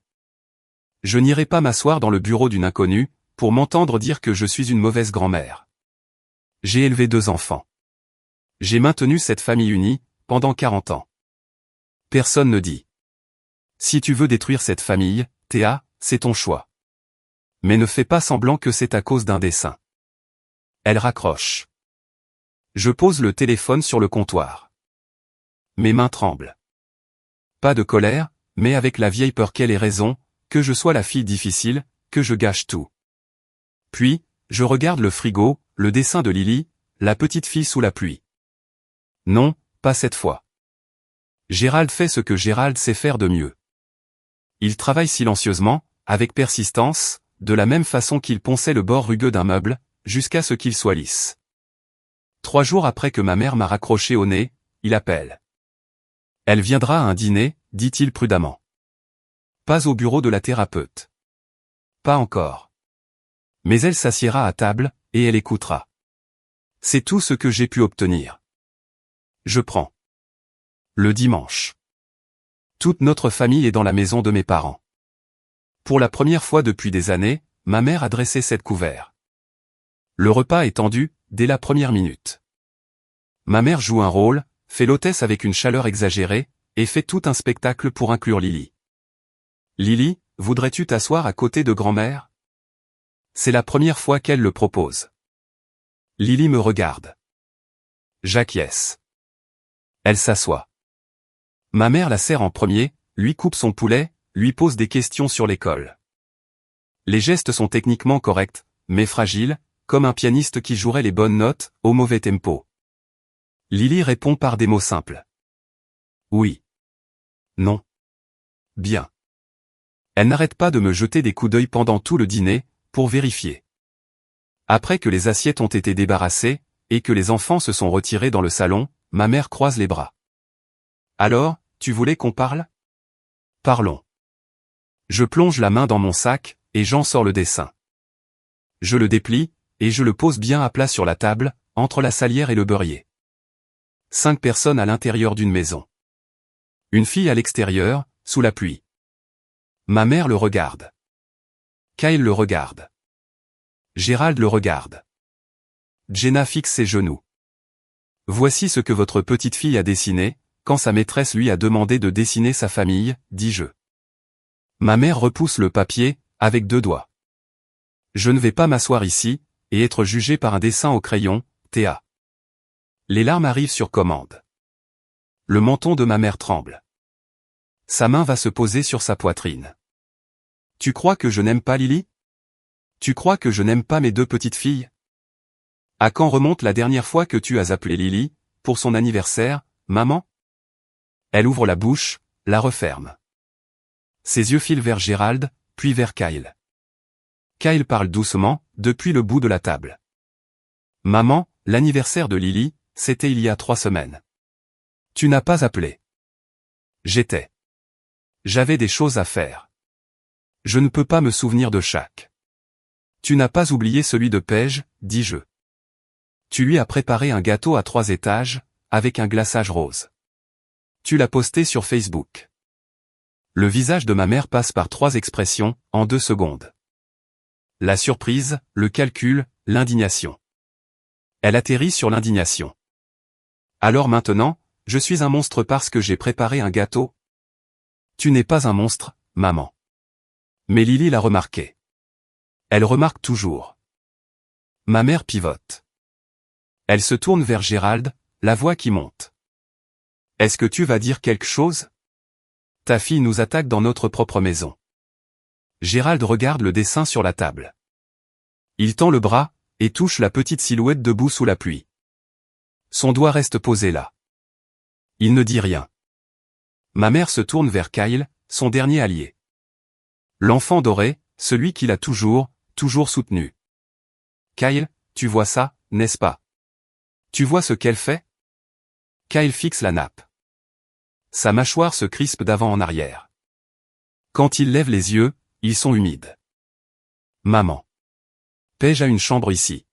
Je n'irai pas m'asseoir dans le bureau d'une inconnue, pour m'entendre dire que je suis une mauvaise grand-mère. J'ai élevé 2 enfants. J'ai maintenu cette famille unie, pendant 40 ans. Personne ne dit. Si tu veux détruire cette famille, Théa, c'est ton choix. Mais ne fais pas semblant que c'est à cause d'un dessin. Elle raccroche. Je pose le téléphone sur le comptoir. Mes mains tremblent. Pas de colère, mais avec la vieille peur qu'elle ait raison, que je sois la fille difficile, que je gâche tout. Puis, je regarde le frigo, le dessin de Lily, la petite fille sous la pluie. Non, pas cette fois. Gérald fait ce que Gérald sait faire de mieux. Il travaille silencieusement, avec persistance, de la même façon qu'il ponçait le bord rugueux d'un meuble, jusqu'à ce qu'il soit lisse. 3 jours après que ma mère m'a raccroché au nez, il appelle. Elle viendra à un dîner, dit-il prudemment. Pas au bureau de la thérapeute. Pas encore. Mais elle s'assiera à table, et elle écoutera. C'est tout ce que j'ai pu obtenir. Je prends. Le dimanche. Toute notre famille est dans la maison de mes parents. Pour la première fois depuis des années, ma mère a dressé cette couvert. Le repas est tendu, dès la première minute. Ma mère joue un rôle, fait l'hôtesse avec une chaleur exagérée, et fait tout un spectacle pour inclure Lily. Lily, voudrais-tu t'asseoir à côté de grand-mère? C'est la première fois qu'elle le propose. Lily me regarde. J'acquiesce. Elle s'assoit. Ma mère la serre en premier, lui coupe son poulet, lui pose des questions sur l'école. Les gestes sont techniquement corrects, mais fragiles, comme un pianiste qui jouerait les bonnes notes, au mauvais tempo. Lily répond par des mots simples. Oui. Non. Bien. Elle n'arrête pas de me jeter des coups d'œil pendant tout le dîner, pour vérifier. Après que les assiettes ont été débarrassées, et que les enfants se sont retirés dans le salon, ma mère croise les bras. Alors, tu voulais qu'on parle? Parlons. Je plonge la main dans mon sac, et j'en sors le dessin. Je le déplie, et je le pose bien à plat sur la table, entre la salière et le beurrier. 5 personnes à l'intérieur d'une maison. Une fille à l'extérieur, sous la pluie. Ma mère le regarde. Kyle le regarde. Gérald le regarde. Jenna fixe ses genoux. Voici ce que votre petite fille a dessiné, quand sa maîtresse lui a demandé de dessiner sa famille, dis-je. Ma mère repousse le papier, avec 2 doigts. Je ne vais pas m'asseoir ici, et être jugé par un dessin au crayon, Théa. Les larmes arrivent sur commande. Le menton de ma mère tremble. Sa main va se poser sur sa poitrine. Tu crois que je n'aime pas Lily? Tu crois que je n'aime pas mes 2 petites filles? À quand remonte la dernière fois que tu as appelé Lily, pour son anniversaire, maman? Elle ouvre la bouche, la referme. Ses yeux filent vers Gérald, puis vers Kyle. Kyle parle doucement, depuis le bout de la table. Maman, l'anniversaire de Lily, c'était il y a 3 semaines. Tu n'as pas appelé. J'avais des choses à faire. Je ne peux pas me souvenir de chaque. Tu n'as pas oublié celui de Paige, dis-je. Tu lui as préparé un gâteau à 3 étages, avec un glaçage rose. Tu l'as posté sur Facebook. Le visage de ma mère passe par 3 expressions, en 2 secondes. La surprise, le calcul, l'indignation. Elle atterrit sur l'indignation. Alors maintenant, je suis un monstre parce que j'ai préparé un gâteau? Tu n'es pas un monstre, maman. Mais Lily l'a remarqué. Elle remarque toujours. Ma mère pivote. Elle se tourne vers Gérald, la voix qui monte. Est-ce que tu vas dire quelque chose? Ta fille nous attaque dans notre propre maison. Gérald regarde le dessin sur la table. Il tend le bras, et touche la petite silhouette debout sous la pluie. Son doigt reste posé là. Il ne dit rien. Ma mère se tourne vers Kyle, son dernier allié. L'enfant doré, celui qui l'a toujours soutenu. Kyle, tu vois ça, n'est-ce pas? Tu vois ce qu'elle fait? Kyle fixe la nappe. Sa mâchoire se crispe d'avant en arrière. Quand il lève les yeux, ils sont humides. Maman. Paige a une chambre ici.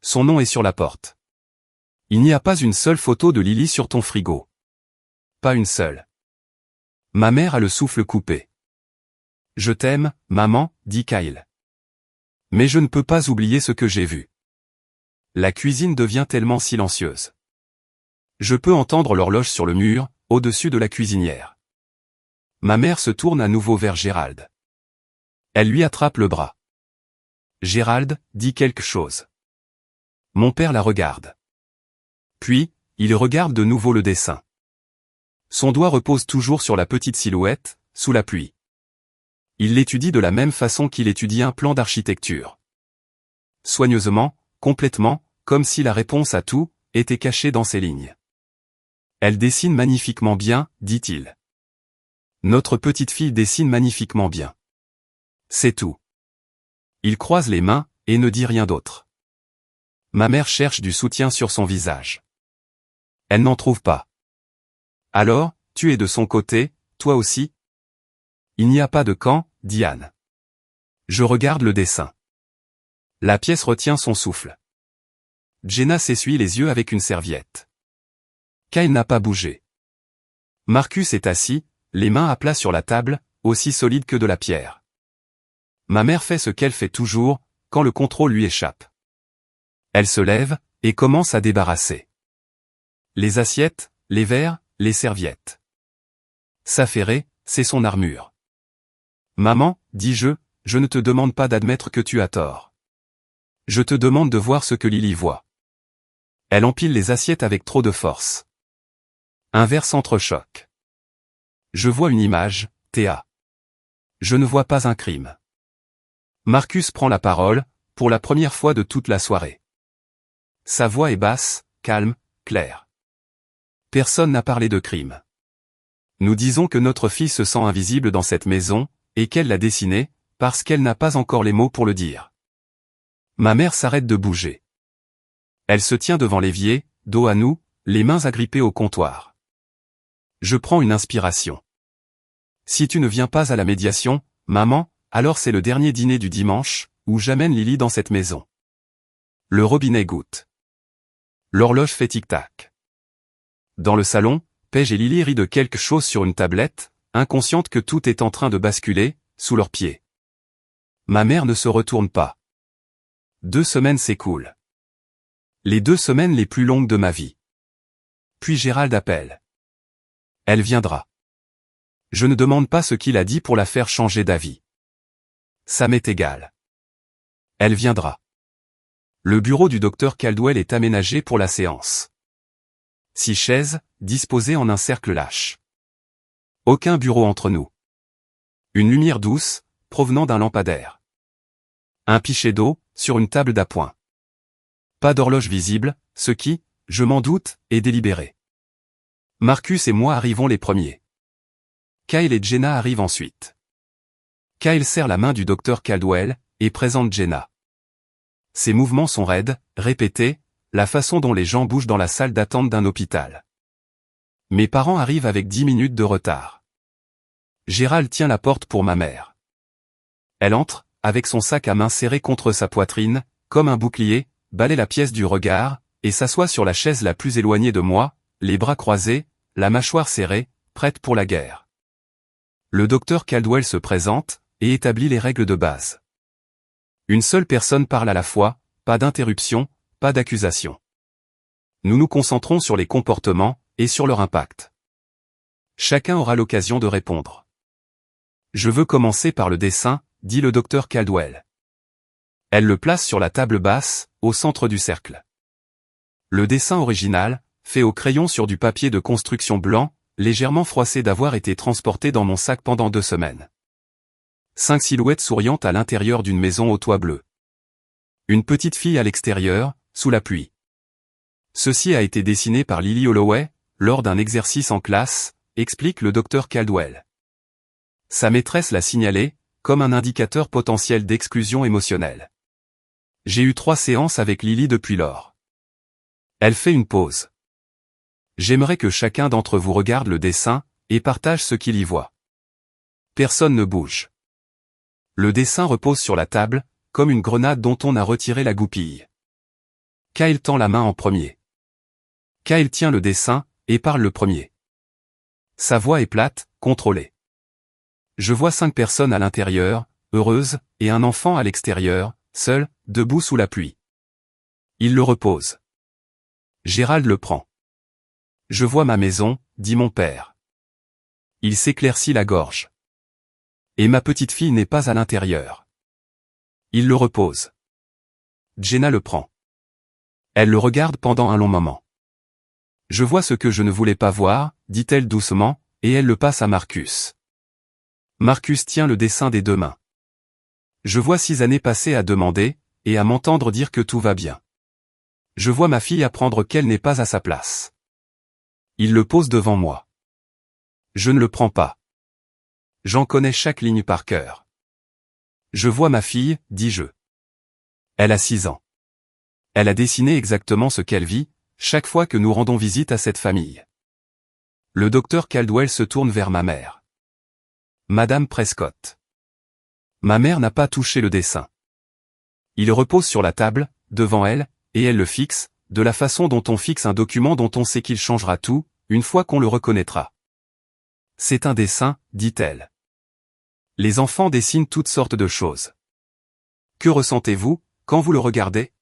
Son nom est sur la porte. Il n'y a pas une seule photo de Lily sur ton frigo. Pas une seule. Ma mère a le souffle coupé. Je t'aime, maman, dit Kyle. Mais je ne peux pas oublier ce que j'ai vu. La cuisine devient tellement silencieuse. Je peux entendre l'horloge sur le mur, au-dessus de la cuisinière. Ma mère se tourne à nouveau vers Gérald. Elle lui attrape le bras. Gérald, dit quelque chose. Mon père la regarde. Puis, il regarde de nouveau le dessin. Son doigt repose toujours sur la petite silhouette, sous la pluie. Il l'étudie de la même façon qu'il étudie un plan d'architecture. Soigneusement, complètement, comme si la réponse à tout était cachée dans ces lignes. Elle dessine magnifiquement bien, dit-il. Notre petite fille dessine magnifiquement bien. C'est tout. Il croise les mains, et ne dit rien d'autre. Ma mère cherche du soutien sur son visage. Elle n'en trouve pas. Alors, tu es de son côté, toi aussi? Il n'y a pas de camp, dit Anne. Je regarde le dessin. La pièce retient son souffle. Jenna s'essuie les yeux avec une serviette. Kyle n'a pas bougé. Marcus est assis, les mains à plat sur la table, aussi solide que de la pierre. Ma mère fait ce qu'elle fait toujours, quand le contrôle lui échappe. Elle se lève, et commence à débarrasser. Les assiettes, les verres, les serviettes. S'affairer, c'est son armure. Maman, dis-je, je ne te demande pas d'admettre que tu as tort. Je te demande de voir ce que Lily voit. Elle empile les assiettes avec trop de force. Un verre s'entrechoque. Je vois une image, Théa. Je ne vois pas un crime. Marcus prend la parole, pour la première fois de toute la soirée. Sa voix est basse, calme, claire. Personne n'a parlé de crime. Nous disons que notre fille se sent invisible dans cette maison, et qu'elle l'a dessinée, parce qu'elle n'a pas encore les mots pour le dire. Ma mère s'arrête de bouger. Elle se tient devant l'évier, dos à nous, les mains agrippées au comptoir. Je prends une inspiration. Si tu ne viens pas à la médiation, maman, alors c'est le dernier dîner du dimanche, où j'amène Lily dans cette maison. Le robinet goutte. L'horloge fait tic-tac. Dans le salon, Paige et Lily rient de quelque chose sur une tablette, inconscientes que tout est en train de basculer, sous leurs pieds. Ma mère ne se retourne pas. 2 semaines s'écoulent. Les 2 semaines les plus longues de ma vie. Puis Gérald appelle. Elle viendra. Je ne demande pas ce qu'il a dit pour la faire changer d'avis. Ça m'est égal. Elle viendra. Le bureau du docteur Caldwell est aménagé pour la séance. 6 chaises, disposées en un cercle lâche. Aucun bureau entre nous. Une lumière douce, provenant d'un lampadaire. Un pichet d'eau, sur une table d'appoint. Pas d'horloge visible, ce qui, je m'en doute, est délibéré. Marcus et moi arrivons les premiers. Kyle et Jenna arrivent ensuite. Kyle serre la main du docteur Caldwell, et présente Jenna. Ses mouvements sont raides, répétés, la façon dont les gens bougent dans la salle d'attente d'un hôpital. Mes parents arrivent avec 10 minutes de retard. Gérald tient la porte pour ma mère. Elle entre, avec son sac à main serré contre sa poitrine, comme un bouclier, balaie la pièce du regard, et s'assoit sur la chaise la plus éloignée de moi, les bras croisés, la mâchoire serrée, prête pour la guerre. Le docteur Caldwell se présente, et établit les règles de base. Une seule personne parle à la fois, pas d'interruption, pas d'accusation. Nous nous concentrons sur les comportements, et sur leur impact. Chacun aura l'occasion de répondre. Je veux commencer par le dessin, dit le docteur Caldwell. Elle le place sur la table basse, au centre du cercle. Le dessin original, fait au crayon sur du papier de construction blanc, légèrement froissé d'avoir été transporté dans mon sac pendant 2 semaines. 5 silhouettes souriantes à l'intérieur d'une maison au toit bleu. Une petite fille à l'extérieur, sous la pluie. Ceci a été dessiné par Lily Holloway, lors d'un exercice en classe, explique le Dr Caldwell. Sa maîtresse l'a signalé, comme un indicateur potentiel d'exclusion émotionnelle. J'ai eu 3 séances avec Lily depuis lors. Elle fait une pause. J'aimerais que chacun d'entre vous regarde le dessin, et partage ce qu'il y voit. Personne ne bouge. Le dessin repose sur la table, comme une grenade dont on a retiré la goupille. Kyle tend la main en premier. Kyle tient le dessin, et parle le premier. Sa voix est plate, contrôlée. Je vois 5 personnes à l'intérieur, heureuses, et un enfant à l'extérieur, seul, debout sous la pluie. Il le repose. Gérald le prend. Je vois ma maison, dit mon père. Il s'éclaircit la gorge. Et ma petite fille n'est pas à l'intérieur. Il le repose. Jenna le prend. Elle le regarde pendant un long moment. Je vois ce que je ne voulais pas voir, dit-elle doucement, et elle le passe à Marcus. Marcus tient le dessin des 2 mains. Je vois 6 années passées à demander, et à m'entendre dire que tout va bien. Je vois ma fille apprendre qu'elle n'est pas à sa place. Il le pose devant moi. Je ne le prends pas. J'en connais chaque ligne par cœur. Je vois ma fille, dis-je. Elle a 6 ans. Elle a dessiné exactement ce qu'elle vit, chaque fois que nous rendons visite à cette famille. Le docteur Caldwell se tourne vers ma mère. Madame Prescott. Ma mère n'a pas touché le dessin. Il repose sur la table, devant elle, et elle le fixe, de la façon dont on fixe un document dont on sait qu'il changera tout, une fois qu'on le reconnaîtra. C'est un dessin, dit-elle. Les enfants dessinent toutes sortes de choses. Que ressentez-vous, quand vous le regardez?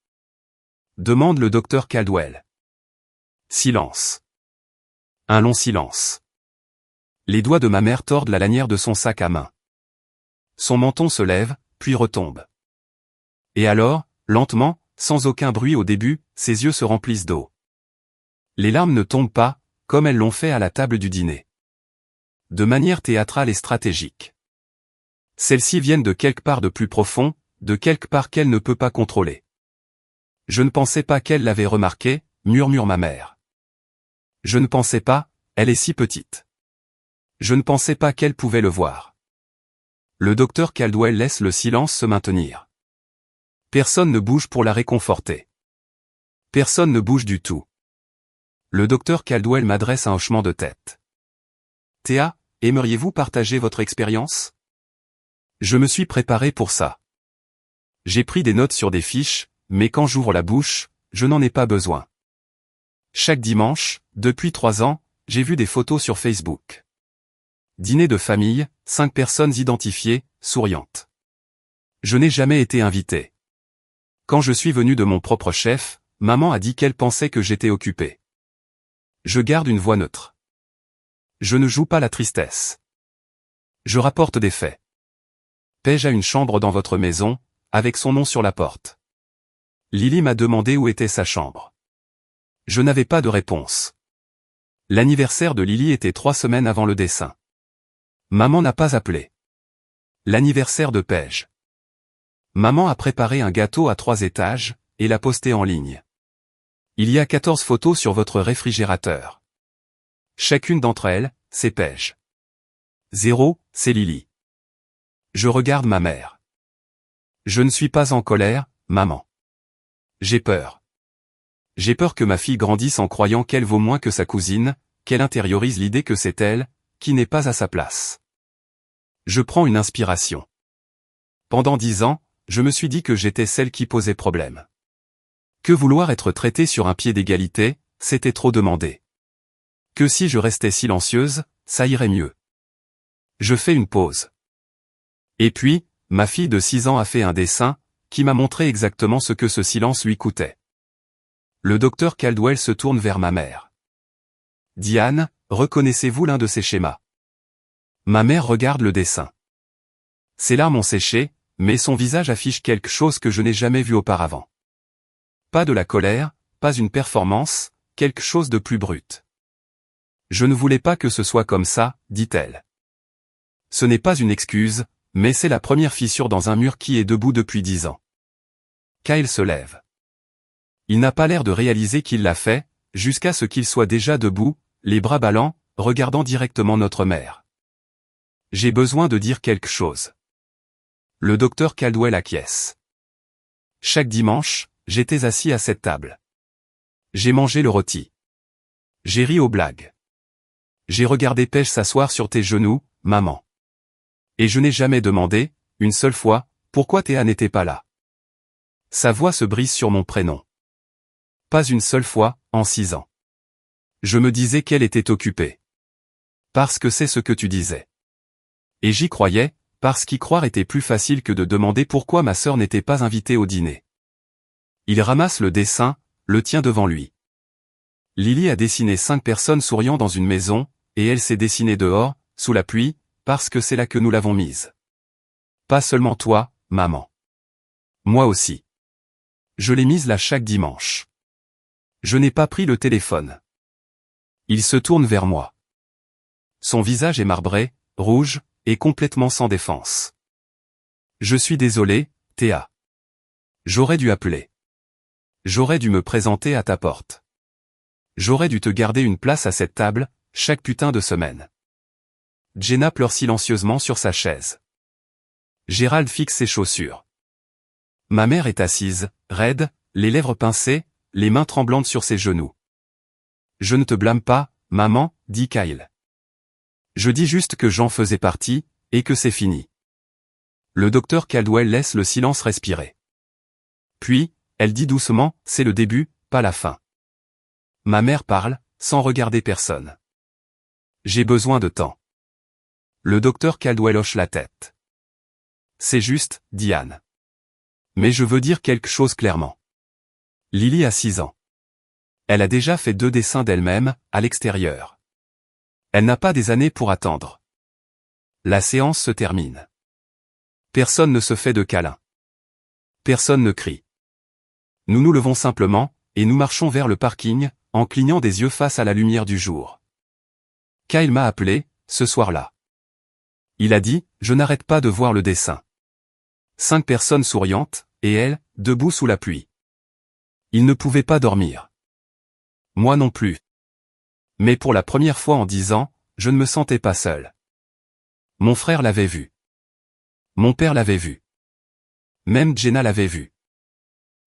Demande le docteur Caldwell. Silence. Un long silence. Les doigts de ma mère tordent la lanière de son sac à main. Son menton se lève, puis retombe. Et alors, lentement, sans aucun bruit au début, ses yeux se remplissent d'eau. Les larmes ne tombent pas, comme elles l'ont fait à la table du dîner. De manière théâtrale et stratégique. Celles-ci viennent de quelque part de plus profond, de quelque part qu'elle ne peut pas contrôler. Je ne pensais pas qu'elle l'avait remarqué, murmure ma mère. Je ne pensais pas, elle est si petite. Je ne pensais pas qu'elle pouvait le voir. Le docteur Caldwell laisse le silence se maintenir. Personne ne bouge pour la réconforter. Personne ne bouge du tout. Le docteur Caldwell m'adresse un hochement de tête. Théa, aimeriez-vous partager votre expérience? Je me suis préparé pour ça. J'ai pris des notes sur des fiches, mais quand j'ouvre la bouche, je n'en ai pas besoin. Chaque dimanche, depuis 3 ans, j'ai vu des photos sur Facebook. Dîner de famille, 5 personnes identifiées, souriantes. Je n'ai jamais été invité. Quand je suis venu de mon propre chef, maman a dit qu'elle pensait que j'étais occupé. Je garde une voix neutre. Je ne joue pas la tristesse. Je rapporte des faits. Paige a une chambre dans votre maison, avec son nom sur la porte. Lily m'a demandé où était sa chambre. Je n'avais pas de réponse. L'anniversaire de Lily était 3 semaines avant le dessin. Maman n'a pas appelé. L'anniversaire de Paige. Maman a préparé un gâteau à 3 étages, et l'a posté en ligne. Il y a 14 photos sur votre réfrigérateur. Chacune d'entre elles, c'est Paige. 0, c'est Lily. Je regarde ma mère. Je ne suis pas en colère, maman. J'ai peur. J'ai peur que ma fille grandisse en croyant qu'elle vaut moins que sa cousine, qu'elle intériorise l'idée que c'est elle, qui n'est pas à sa place. Je prends une inspiration. Pendant 10 ans, je me suis dit que j'étais celle qui posait problème. Que vouloir être traitée sur un pied d'égalité, c'était trop demandé. Que si je restais silencieuse, ça irait mieux. Je fais une pause. Et puis, ma fille de 6 ans a fait un dessin, qui m'a montré exactement ce que ce silence lui coûtait. Le docteur Caldwell se tourne vers ma mère. Diane, reconnaissez-vous l'un de ces schémas? Ma mère regarde le dessin. Ses larmes ont séché, mais son visage affiche quelque chose que je n'ai jamais vu auparavant. Pas de la colère, pas une performance, quelque chose de plus brut. Je ne voulais pas que ce soit comme ça, dit-elle. Ce n'est pas une excuse, mais c'est la première fissure dans un mur qui est debout depuis 10 ans. Kyle se lève. Il n'a pas l'air de réaliser qu'il l'a fait, jusqu'à ce qu'il soit déjà debout, les bras ballants, regardant directement notre mère. J'ai besoin de dire quelque chose. Le docteur Caldwell acquiesce. Chaque dimanche, j'étais assis à cette table. J'ai mangé le rôti. J'ai ri aux blagues. J'ai regardé Paige s'asseoir sur tes genoux, maman. Et je n'ai jamais demandé, une seule fois, pourquoi Théa n'était pas là. Sa voix se brise sur mon prénom. Pas une seule fois, en 6 ans. Je me disais qu'elle était occupée. Parce que c'est ce que tu disais. Et j'y croyais, parce qu'y croire était plus facile que de demander pourquoi ma sœur n'était pas invitée au dîner. Il ramasse le dessin, le tient devant lui. Lily a dessiné 5 personnes souriant dans une maison, et elle s'est dessinée dehors, sous la pluie, parce que c'est là que nous l'avons mise. Pas seulement toi, maman. Moi aussi. Je l'ai mise là chaque dimanche. Je n'ai pas pris le téléphone. Il se tourne vers moi. Son visage est marbré, rouge, et complètement sans défense. Je suis désolé, Théa. J'aurais dû appeler. J'aurais dû me présenter à ta porte. J'aurais dû te garder une place à cette table, chaque putain de semaine. Jenna pleure silencieusement sur sa chaise. Gérald fixe ses chaussures. Ma mère est assise, raide, les lèvres pincées, les mains tremblantes sur ses genoux. Je ne te blâme pas, maman, dit Kyle. Je dis juste que j'en faisais partie, et que c'est fini. Le docteur Caldwell laisse le silence respirer. Puis, elle dit doucement, c'est le début, pas la fin. Ma mère parle, sans regarder personne. J'ai besoin de temps. Le docteur Caldwell hoche la tête. C'est juste, dit Anne. Mais je veux dire quelque chose clairement. Lily a 6 ans. Elle a déjà fait 2 dessins d'elle-même, à l'extérieur. Elle n'a pas des années pour attendre. La séance se termine. Personne ne se fait de câlin. Personne ne crie. Nous nous levons simplement, et nous marchons vers le parking, en clignant des yeux face à la lumière du jour. Kyle m'a appelé, ce soir-là. Il a dit, je n'arrête pas de voir le dessin. 5 personnes souriantes, et elle, debout sous la pluie. Il ne pouvait pas dormir. Moi non plus. Mais pour la première fois en 10 ans, je ne me sentais pas seul. Mon frère l'avait vu. Mon père l'avait vu. Même Jenna l'avait vu.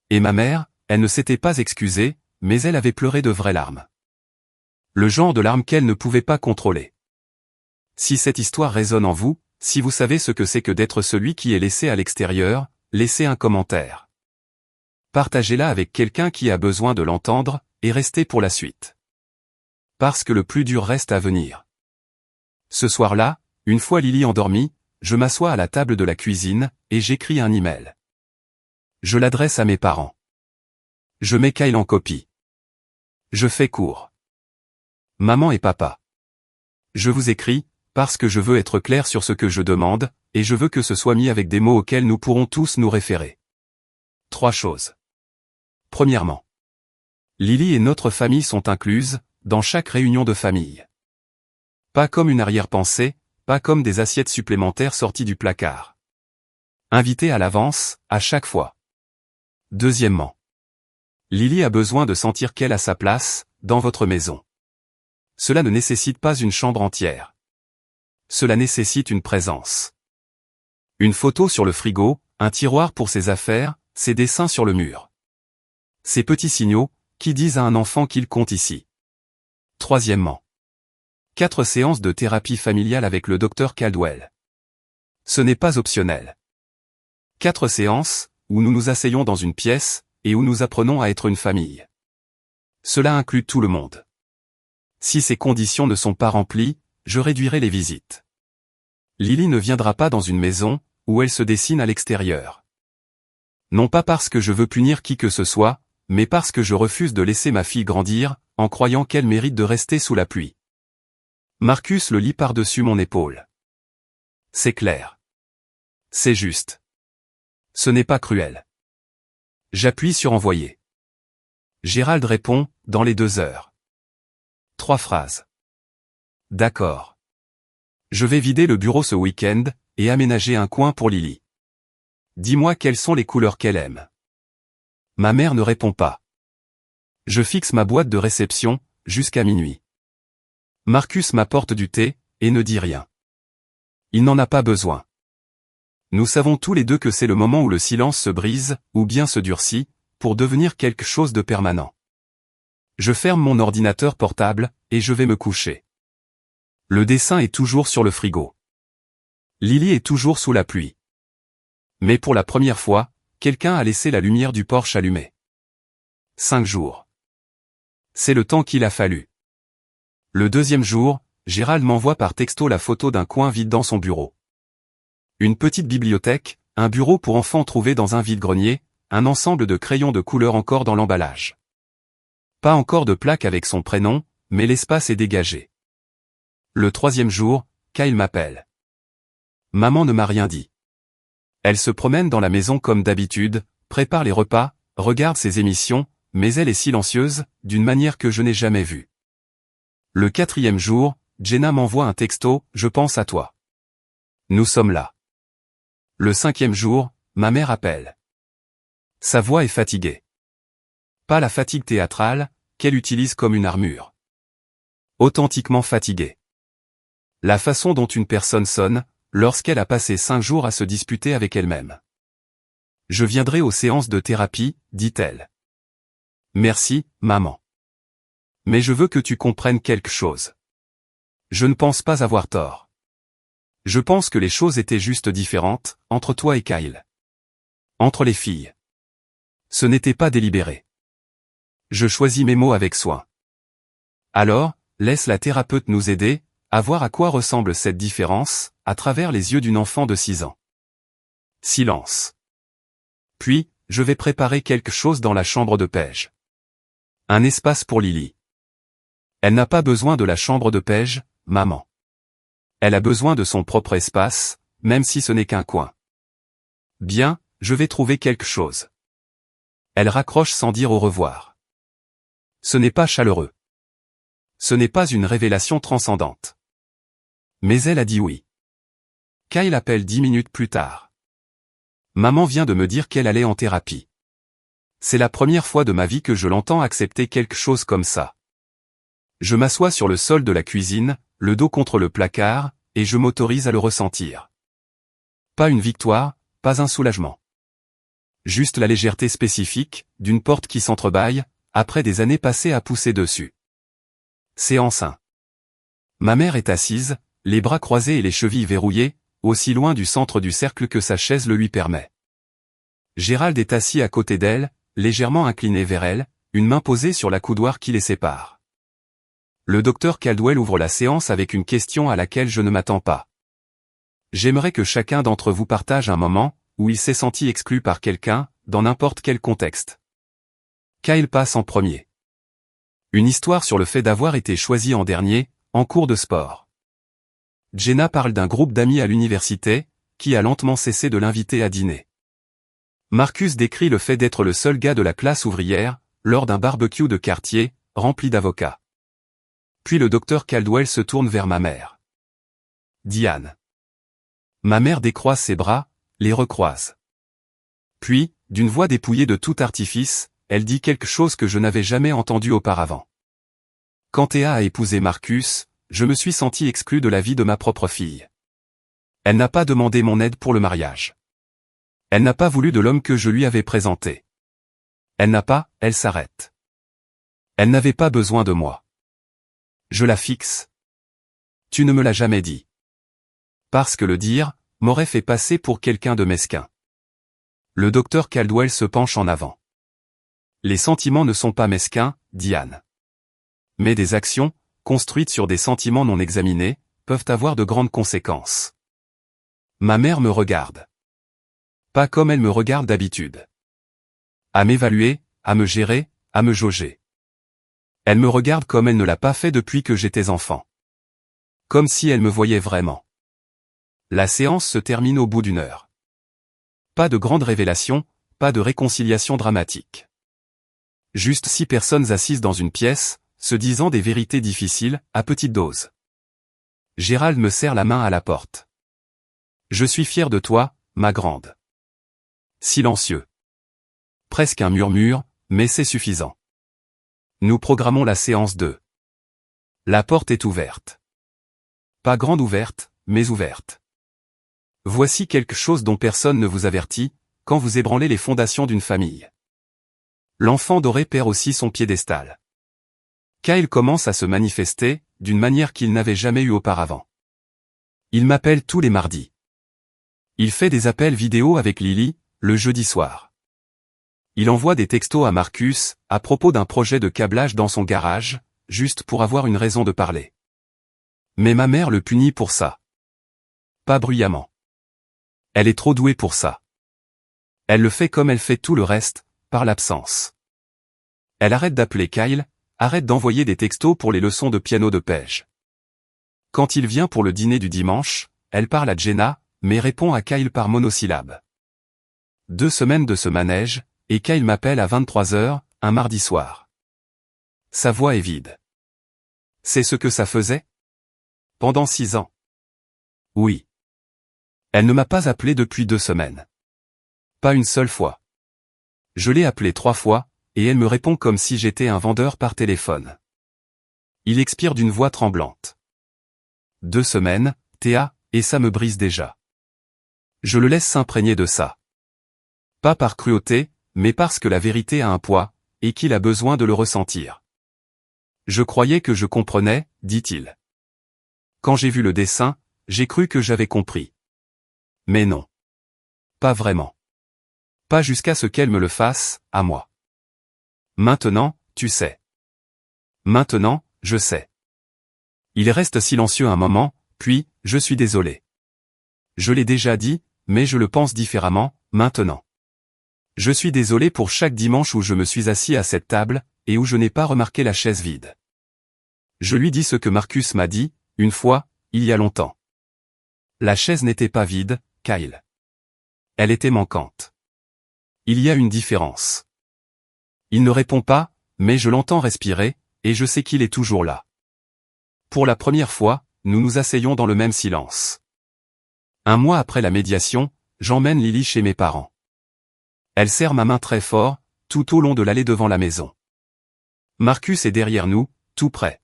Et ma mère, elle ne s'était pas excusée, mais elle avait pleuré de vraies larmes. Le genre de larmes qu'elle ne pouvait pas contrôler. Si cette histoire résonne en vous, si vous savez ce que c'est que d'être celui qui est laissé à l'extérieur, laissez un commentaire. Partagez-la avec quelqu'un qui a besoin de l'entendre, et restez pour la suite. Parce que le plus dur reste à venir. Ce soir-là, une fois Lily endormie, je m'assois à la table de la cuisine, et j'écris un email. Je l'adresse à mes parents. Je mets Kyle en copie. Je fais court. Maman et papa. Je vous écris, parce que je veux être clair sur ce que je demande, et je veux que ce soit mis avec des mots auxquels nous pourrons tous nous référer. 3 choses. Premièrement. Lily et notre famille sont incluses, dans chaque réunion de famille. Pas comme une arrière-pensée, pas comme des assiettes supplémentaires sorties du placard. Invitées à l'avance, à chaque fois. Deuxièmement. Lily a besoin de sentir qu'elle a sa place, dans votre maison. Cela ne nécessite pas une chambre entière. Cela nécessite une présence. Une photo sur le frigo, un tiroir pour ses affaires, ses dessins sur le mur. Ces petits signaux, qui disent à un enfant qu'il compte ici. Troisièmement. 4 séances de thérapie familiale avec le docteur Caldwell. Ce n'est pas optionnel. 4 séances, où nous nous asseyons dans une pièce, et où nous apprenons à être une famille. Cela inclut tout le monde. Si ces conditions ne sont pas remplies, je réduirai les visites. Lily ne viendra pas dans une maison, où elle se dessine à l'extérieur. Non pas parce que je veux punir qui que ce soit, mais parce que je refuse de laisser ma fille grandir, en croyant qu'elle mérite de rester sous la pluie. Marcus le lit par-dessus mon épaule. C'est clair. C'est juste. Ce n'est pas cruel. J'appuie sur envoyer. Gérald répond, dans les 2 heures. 3 phrases. D'accord. Je vais vider le bureau ce week-end, et aménager un coin pour Lily. Dis-moi quelles sont les couleurs qu'elle aime. Ma mère ne répond pas. Je fixe ma boîte de réception, jusqu'à minuit. Marcus m'apporte du thé, et ne dit rien. Il n'en a pas besoin. Nous savons tous les deux que c'est le moment où le silence se brise, ou bien se durcit, pour devenir quelque chose de permanent. Je ferme mon ordinateur portable, et je vais me coucher. Le dessin est toujours sur le frigo. Lily est toujours sous la pluie. Mais pour la première fois, quelqu'un a laissé la lumière du porche allumée. 5 jours. C'est le temps qu'il a fallu. Le 2e jour, Gérald m'envoie par texto la photo d'un coin vide dans son bureau. Une petite bibliothèque, un bureau pour enfants trouvé dans un vide-grenier, un ensemble de crayons de couleur encore dans l'emballage. Pas encore de plaque avec son prénom, mais l'espace est dégagé. Le 3e jour, Kyle m'appelle. Maman ne m'a rien dit. Elle se promène dans la maison comme d'habitude, prépare les repas, regarde ses émissions, mais elle est silencieuse, d'une manière que je n'ai jamais vue. Le 4e jour, Jenna m'envoie un texto, je pense à toi. Nous sommes là. Le 5e jour, ma mère appelle. Sa voix est fatiguée. Pas la fatigue théâtrale, qu'elle utilise comme une armure. Authentiquement fatiguée. La façon dont une personne sonne, lorsqu'elle a passé 5 jours à se disputer avec elle-même. Je viendrai aux séances de thérapie, dit-elle. Merci, maman. Mais je veux que tu comprennes quelque chose. Je ne pense pas avoir tort. Je pense que les choses étaient juste différentes, entre toi et Kyle. Entre les filles. Ce n'était pas délibéré. Je choisis mes mots avec soin. Alors, laisse la thérapeute nous aider, à voir à quoi ressemble cette différence, à travers les yeux d'une enfant de 6 ans. Silence. Puis, je vais préparer quelque chose dans la chambre de Paige. Un espace pour Lily. Elle n'a pas besoin de la chambre de Paige, maman. Elle a besoin de son propre espace, même si ce n'est qu'un coin. Bien, je vais trouver quelque chose. Elle raccroche sans dire au revoir. Ce n'est pas chaleureux. Ce n'est pas une révélation transcendante. Mais elle a dit oui. Kyle appelle 10 minutes plus tard. Maman vient de me dire qu'elle allait en thérapie. C'est la première fois de ma vie que je l'entends accepter quelque chose comme ça. Je m'assois sur le sol de la cuisine, le dos contre le placard, et je m'autorise à le ressentir. Pas une victoire, pas un soulagement. Juste la légèreté spécifique, d'une porte qui s'entrebâille, après des années passées à pousser dessus. Séance 1. Ma mère est assise, les bras croisés et les chevilles verrouillées, aussi loin du centre du cercle que sa chaise le lui permet. Gérald est assis à côté d'elle, légèrement incliné vers elle, une main posée sur la coudoir qui les sépare. Le docteur Caldwell ouvre la séance avec une question à laquelle je ne m'attends pas. J'aimerais que chacun d'entre vous partage un moment où il s'est senti exclu par quelqu'un, dans n'importe quel contexte. Kyle passe en premier. Une histoire sur le fait d'avoir été choisi en dernier, en cours de sport. Jenna parle d'un groupe d'amis à l'université, qui a lentement cessé de l'inviter à dîner. Marcus décrit le fait d'être le seul gars de la classe ouvrière, lors d'un barbecue de quartier, rempli d'avocats. Puis le docteur Caldwell se tourne vers ma mère. Diane. Ma mère décroise ses bras, les recroise. Puis, d'une voix dépouillée de tout artifice, elle dit quelque chose que je n'avais jamais entendu auparavant. Quand Théa a épousé Marcus, je me suis senti exclu de la vie de ma propre fille. Elle n'a pas demandé mon aide pour le mariage. Elle n'a pas voulu de l'homme que je lui avais présenté. Elle s'arrête. Elle n'avait pas besoin de moi. Je la fixe. Tu ne me l'as jamais dit. Parce que le dire, m'aurait fait passer pour quelqu'un de mesquin. Le docteur Caldwell se penche en avant. Les sentiments ne sont pas mesquins, Diane. Mais des actions, construites sur des sentiments non examinés, peuvent avoir de grandes conséquences. Ma mère me regarde. Pas comme elle me regarde d'habitude. À m'évaluer, à me gérer, à me jauger. Elle me regarde comme elle ne l'a pas fait depuis que j'étais enfant. Comme si elle me voyait vraiment. La séance se termine au bout d'1 heure. Pas de grande révélation, pas de réconciliation dramatique. Juste 6 personnes assises dans une pièce, se disant des vérités difficiles, à petite dose. Gérald me serre la main à la porte. Je suis fier de toi, ma grande. Silencieux. Presque un murmure, mais c'est suffisant. Nous programmons la séance 2. La porte est ouverte. Pas grande ouverte, mais ouverte. Voici quelque chose dont personne ne vous avertit, quand vous ébranlez les fondations d'une famille. L'enfant doré perd aussi son piédestal. Kyle commence à se manifester, d'une manière qu'il n'avait jamais eue auparavant. Il m'appelle tous les mardis. Il fait des appels vidéo avec Lily, le jeudi soir. Il envoie des textos à Marcus, à propos d'un projet de câblage dans son garage, juste pour avoir une raison de parler. Mais ma mère le punit pour ça. Pas bruyamment. Elle est trop douée pour ça. Elle le fait comme elle fait tout le reste, par l'absence. Elle arrête d'appeler Kyle, arrête d'envoyer des textos pour les leçons de piano de Paige. Quand il vient pour le dîner du dimanche, elle parle à Jenna, mais répond à Kyle par monosyllabe. 2 semaines de ce manège, et Kyle m'appelle à 23h, un mardi soir. Sa voix est vide. C'est ce que ça faisait? Pendant 6 ans. Oui. Elle ne m'a pas appelé depuis 2 semaines. Pas une seule fois. Je l'ai appelée 3 fois, et elle me répond comme si j'étais un vendeur par téléphone. Il expire d'une voix tremblante. 2 semaines, Théa, et ça me brise déjà. Je le laisse s'imprégner de ça. Pas par cruauté, mais parce que la vérité a un poids, et qu'il a besoin de le ressentir. Je croyais que je comprenais, dit-il. Quand j'ai vu le dessin, j'ai cru que j'avais compris. Mais non. Pas vraiment. Pas jusqu'à ce qu'elle me le fasse, à moi. Maintenant, tu sais. Maintenant, je sais. Il reste silencieux un moment, puis, je suis désolé. Je l'ai déjà dit, mais je le pense différemment, maintenant. Je suis désolé pour chaque dimanche où je me suis assis à cette table, et où je n'ai pas remarqué la chaise vide. Je lui dis ce que Marcus m'a dit, une fois, il y a longtemps. La chaise n'était pas vide, Kyle. Elle était manquante. Il y a une différence. Il ne répond pas, mais je l'entends respirer, et je sais qu'il est toujours là. Pour la première fois, nous nous asseyons dans le même silence. 1 mois après la médiation, j'emmène Lily chez mes parents. Elle serre ma main très fort, tout au long de l'allée devant la maison. Marcus est derrière nous, tout près.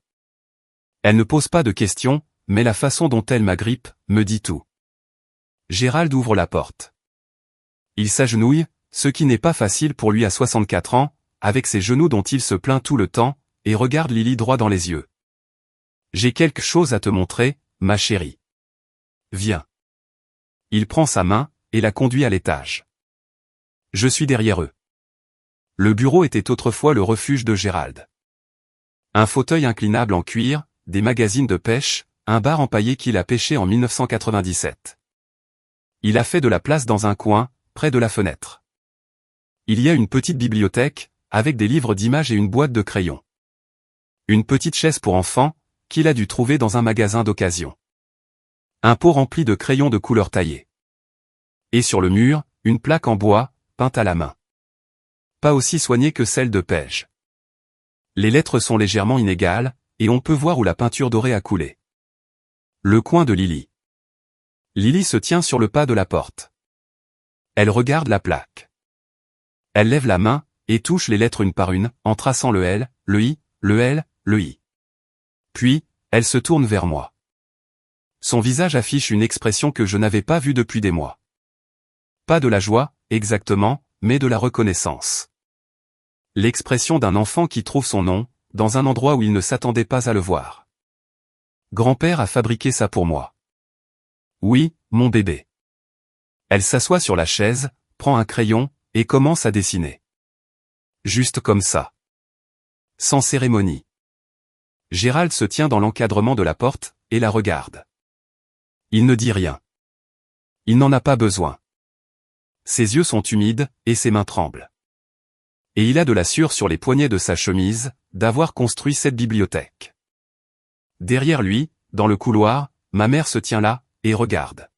Elle ne pose pas de questions, mais la façon dont elle m'agrippe, me dit tout. Gérald ouvre la porte. Il s'agenouille, ce qui n'est pas facile pour lui à 64 ans, avec ses genoux dont il se plaint tout le temps, et regarde Lily droit dans les yeux. J'ai quelque chose à te montrer, ma chérie. Viens. Il prend sa main, et la conduit à l'étage. Je suis derrière eux. Le bureau était autrefois le refuge de Gérald. Un fauteuil inclinable en cuir, des magazines de pêche, un bar empaillé qu'il a pêché en 1997. Il a fait de la place dans un coin, près de la fenêtre. Il y a une petite bibliothèque, avec des livres d'images et une boîte de crayons. Une petite chaise pour enfants, qu'il a dû trouver dans un magasin d'occasion. Un pot rempli de crayons de couleur taillée. Et sur le mur, une plaque en bois, peinte à la main. Pas aussi soignée que celle de Paige. Les lettres sont légèrement inégales, et on peut voir où la peinture dorée a coulé. Le coin de Lily. Lily se tient sur le pas de la porte. Elle regarde la plaque. Elle lève la main, et touche les lettres une par une, en traçant le L, le I, le L, le I. Puis, elle se tourne vers moi. Son visage affiche une expression que je n'avais pas vue depuis des mois. Pas de la joie, exactement, mais de la reconnaissance. L'expression d'un enfant qui trouve son nom, dans un endroit où il ne s'attendait pas à le voir. Grand-père a fabriqué ça pour moi. Oui, mon bébé. Elle s'assoit sur la chaise, prend un crayon, et commence à dessiner. Juste comme ça. Sans cérémonie. Gérald se tient dans l'encadrement de la porte, et la regarde. Il ne dit rien. Il n'en a pas besoin. Ses yeux sont humides, et ses mains tremblent. Et il a de la sueur sur les poignets de sa chemise, d'avoir construit cette bibliothèque. Derrière lui, dans le couloir, ma mère se tient là, et regarde.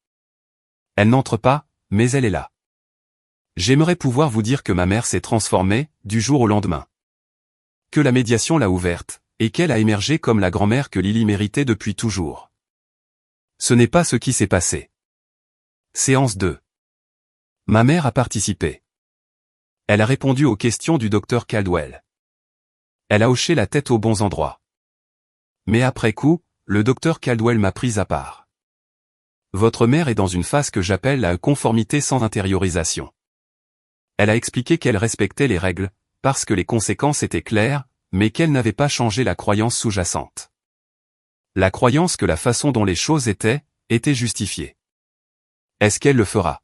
Elle n'entre pas, mais elle est là. J'aimerais pouvoir vous dire que ma mère s'est transformée, du jour au lendemain. que la médiation l'a ouverte, et qu'elle a émergé comme la grand-mère que Lily méritait depuis toujours. Ce n'est pas ce qui s'est passé. Séance 2. Ma mère a participé. Elle a répondu aux questions du docteur Caldwell. Elle a hoché la tête aux bons endroits. Mais après coup, le docteur Caldwell m'a prise à part. Votre mère est dans une phase que j'appelle la conformité sans intériorisation. Elle a expliqué qu'elle respectait les règles, parce que les conséquences étaient claires, mais qu'elle n'avait pas changé la croyance sous-jacente. La croyance que la façon dont les choses était justifiée. Est-ce qu'elle le fera?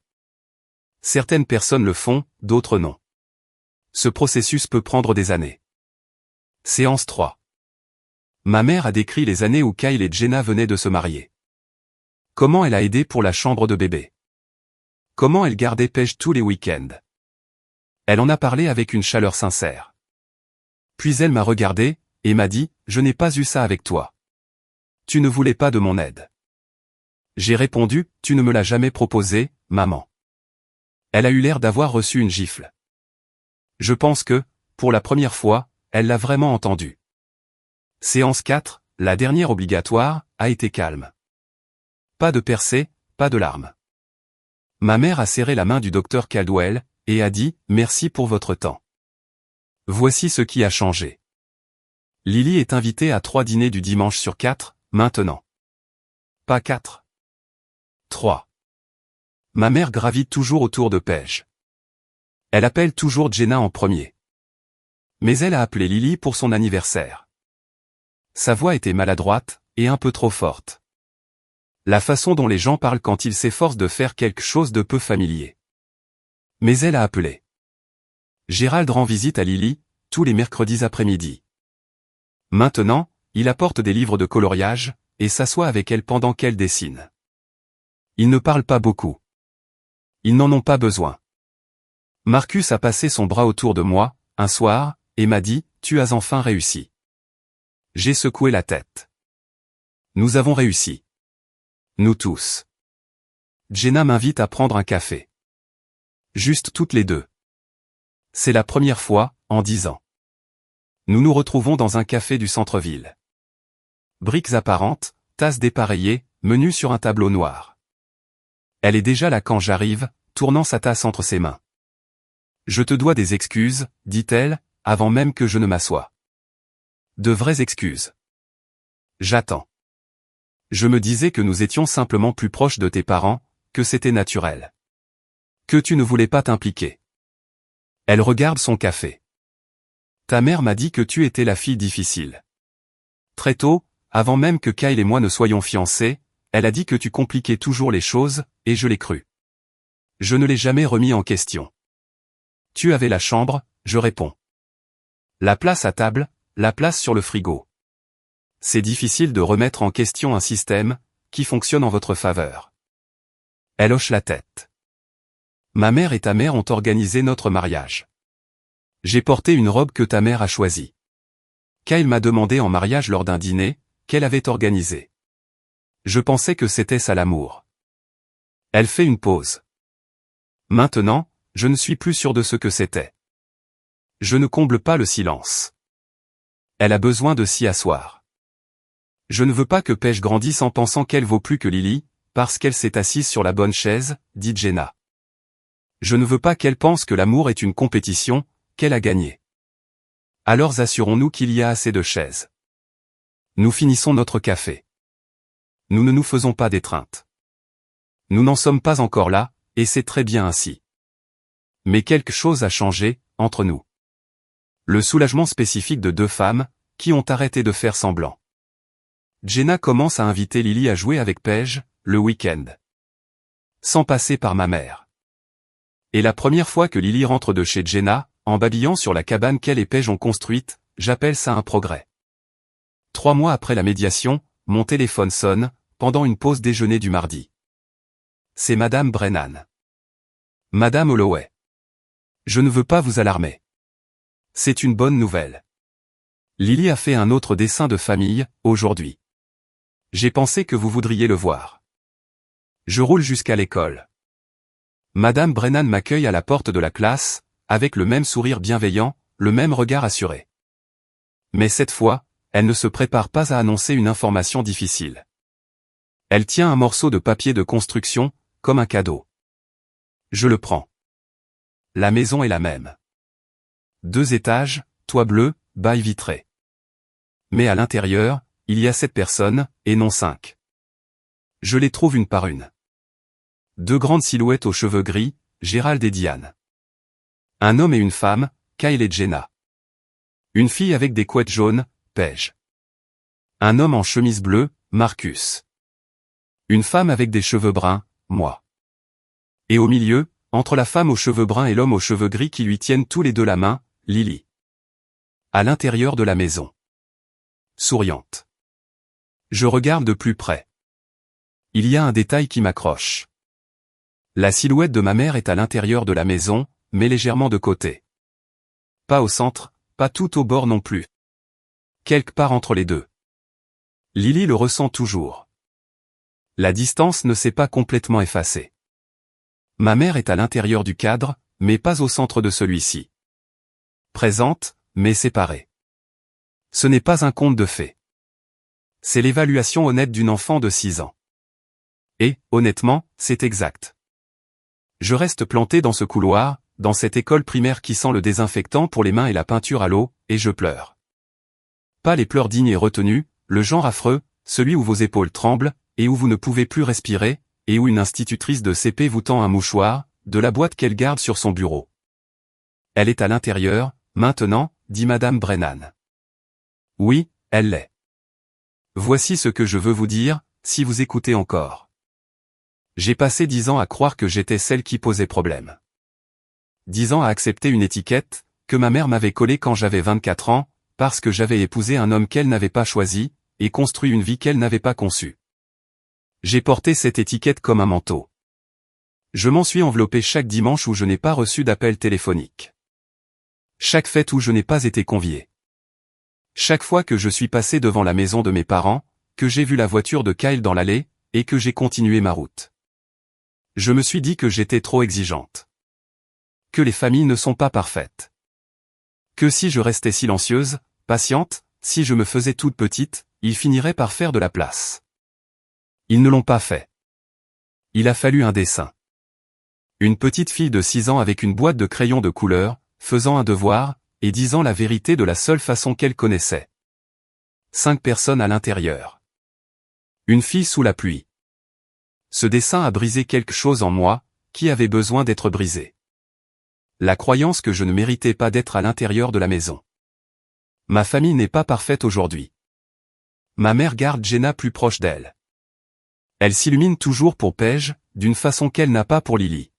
Certaines personnes le font, d'autres non. Ce processus peut prendre des années. Séance 3. Ma mère a décrit les années où Kyle et Jenna venaient de se marier. Comment elle a aidé pour la chambre de bébé. Comment elle gardait Paige tous les week-ends. Elle en a parlé avec une chaleur sincère. Puis elle m'a regardé, et m'a dit, « Je n'ai pas eu ça avec toi. Tu ne voulais pas de mon aide. » J'ai répondu, « Tu ne me l'as jamais proposé, maman. » Elle a eu l'air d'avoir reçu une gifle. Je pense que, pour la première fois, elle l'a vraiment entendu. Séance 4, la dernière obligatoire, a été calme. Pas de percée, pas de larmes. Ma mère a serré la main du docteur Caldwell, et a dit, « Merci pour votre temps. » Voici ce qui a changé. Lily est invitée à 3 dîners du dimanche sur 4, maintenant. Pas 4. 3. Ma mère gravite toujours autour de Paige. Elle appelle toujours Jenna en premier. Mais elle a appelé Lily pour son anniversaire. Sa voix était maladroite, et un peu trop forte. La façon dont les gens parlent quand ils s'efforcent de faire quelque chose de peu familier. Mais elle a appelé. Gérald rend visite à Lily, tous les mercredis après-midi. Maintenant, il apporte des livres de coloriage, et s'assoit avec elle pendant qu'elle dessine. Ils ne parlent pas beaucoup. Ils n'en ont pas besoin. Marcus a passé son bras autour de moi, un soir, et m'a dit, « Tu as enfin réussi. » J'ai secoué la tête. Nous avons réussi. Nous tous. Jenna m'invite à prendre un café. Juste toutes les deux. C'est la première fois, en 10 ans. Nous nous retrouvons dans un café du centre-ville. Briques apparentes, tasses dépareillées, menu sur un tableau noir. Elle est déjà là quand j'arrive, tournant sa tasse entre ses mains. Je te dois des excuses, dit-elle, avant même que je ne m'assoie. De vraies excuses. J'attends. Je me disais que nous étions simplement plus proches de tes parents, que c'était naturel. Que tu ne voulais pas t'impliquer. Elle regarde son café. Ta mère m'a dit que tu étais la fille difficile. Très tôt, avant même que Kyle et moi ne soyons fiancés, elle a dit que tu compliquais toujours les choses, et je l'ai cru. Je ne l'ai jamais remis en question. Tu avais la chambre, je réponds. La place à table, la place sur le frigo. C'est difficile de remettre en question un système qui fonctionne en votre faveur. Elle hoche la tête. Ma mère et ta mère ont organisé notre mariage. J'ai porté une robe que ta mère a choisie. Kyle m'a demandé en mariage lors d'un dîner qu'elle avait organisé. Je pensais que c'était ça l'amour. Elle fait une pause. Maintenant, je ne suis plus sûr de ce que c'était. Je ne comble pas le silence. Elle a besoin de s'y asseoir. Je ne veux pas que Paige grandisse en pensant qu'elle vaut plus que Lily, parce qu'elle s'est assise sur la bonne chaise, dit Jenna. Je ne veux pas qu'elle pense que l'amour est une compétition, qu'elle a gagnée. Alors assurons-nous qu'il y a assez de chaises. Nous finissons notre café. Nous ne nous faisons pas d'étreinte. Nous n'en sommes pas encore là, et c'est très bien ainsi. Mais quelque chose a changé, entre nous. Le soulagement spécifique de 2 femmes, qui ont arrêté de faire semblant. Jenna commence à inviter Lily à jouer avec Paige, le week-end. Sans passer par ma mère. Et la première fois que Lily rentre de chez Jenna, en babillant sur la cabane qu'elle et Paige ont construite, j'appelle ça un progrès. 3 mois après la médiation, mon téléphone sonne, pendant une pause déjeuner du mardi. C'est Madame Brennan. Madame Holloway. Je ne veux pas vous alarmer. C'est une bonne nouvelle. Lily a fait un autre dessin de famille, aujourd'hui. J'ai pensé que vous voudriez le voir. Je roule jusqu'à l'école. Madame Brennan m'accueille à la porte de la classe, avec le même sourire bienveillant, le même regard assuré. Mais cette fois, elle ne se prépare pas à annoncer une information difficile. Elle tient un morceau de papier de construction, comme un cadeau. Je le prends. La maison est la même. 2 étages, toit bleu, bail vitré. Mais à l'intérieur, il y a 7 personnes, et non 5. Je les trouve une par une. 2 grandes silhouettes aux cheveux gris, Gérald et Diane. Un homme et une femme, Kyle et Jenna. Une fille avec des couettes jaunes, Paige. Un homme en chemise bleue, Marcus. Une femme avec des cheveux bruns, moi. Et au milieu, entre la femme aux cheveux bruns et l'homme aux cheveux gris qui lui tiennent tous les deux la main, Lily. À l'intérieur de la maison. Souriante. Je regarde de plus près. Il y a un détail qui m'accroche. La silhouette de ma mère est à l'intérieur de la maison, mais légèrement de côté. Pas au centre, pas tout au bord non plus. Quelque part entre les deux. Lily le ressent toujours. La distance ne s'est pas complètement effacée. Ma mère est à l'intérieur du cadre, mais pas au centre de celui-ci. Présente, mais séparée. Ce n'est pas un conte de fées. C'est l'évaluation honnête d'une enfant de 6 ans. Et, honnêtement, c'est exact. Je reste planté dans ce couloir, dans cette école primaire qui sent le désinfectant pour les mains et la peinture à l'eau, et je pleure. Pas les pleurs dignes et retenus, le genre affreux, celui où vos épaules tremblent, et où vous ne pouvez plus respirer, et où une institutrice de CP vous tend un mouchoir, de la boîte qu'elle garde sur son bureau. Elle est à l'intérieur, maintenant, dit Madame Brennan. Oui, elle l'est. Voici ce que je veux vous dire, si vous écoutez encore. J'ai passé 10 ans à croire que j'étais celle qui posait problème. 10 ans à accepter une étiquette, que ma mère m'avait collée quand j'avais 24 ans, parce que j'avais épousé un homme qu'elle n'avait pas choisi, et construit une vie qu'elle n'avait pas conçue. J'ai porté cette étiquette comme un manteau. Je m'en suis enveloppé chaque dimanche où je n'ai pas reçu d'appel téléphonique. Chaque fête où je n'ai pas été convié. Chaque fois que je suis passé devant la maison de mes parents, que j'ai vu la voiture de Kyle dans l'allée, et que j'ai continué ma route. Je me suis dit que j'étais trop exigeante. Que les familles ne sont pas parfaites. Que si je restais silencieuse, patiente, si je me faisais toute petite, ils finiraient par faire de la place. Ils ne l'ont pas fait. Il a fallu un dessin. Une petite fille de 6 ans avec une boîte de crayons de couleur, faisant un devoir, et disant la vérité de la seule façon qu'elle connaissait. 5 personnes à l'intérieur. Une fille sous la pluie. Ce dessin a brisé quelque chose en moi, qui avait besoin d'être brisé. La croyance que je ne méritais pas d'être à l'intérieur de la maison. Ma famille n'est pas parfaite aujourd'hui. Ma mère garde Jenna plus proche d'elle. Elle s'illumine toujours pour Paige, d'une façon qu'elle n'a pas pour Lily.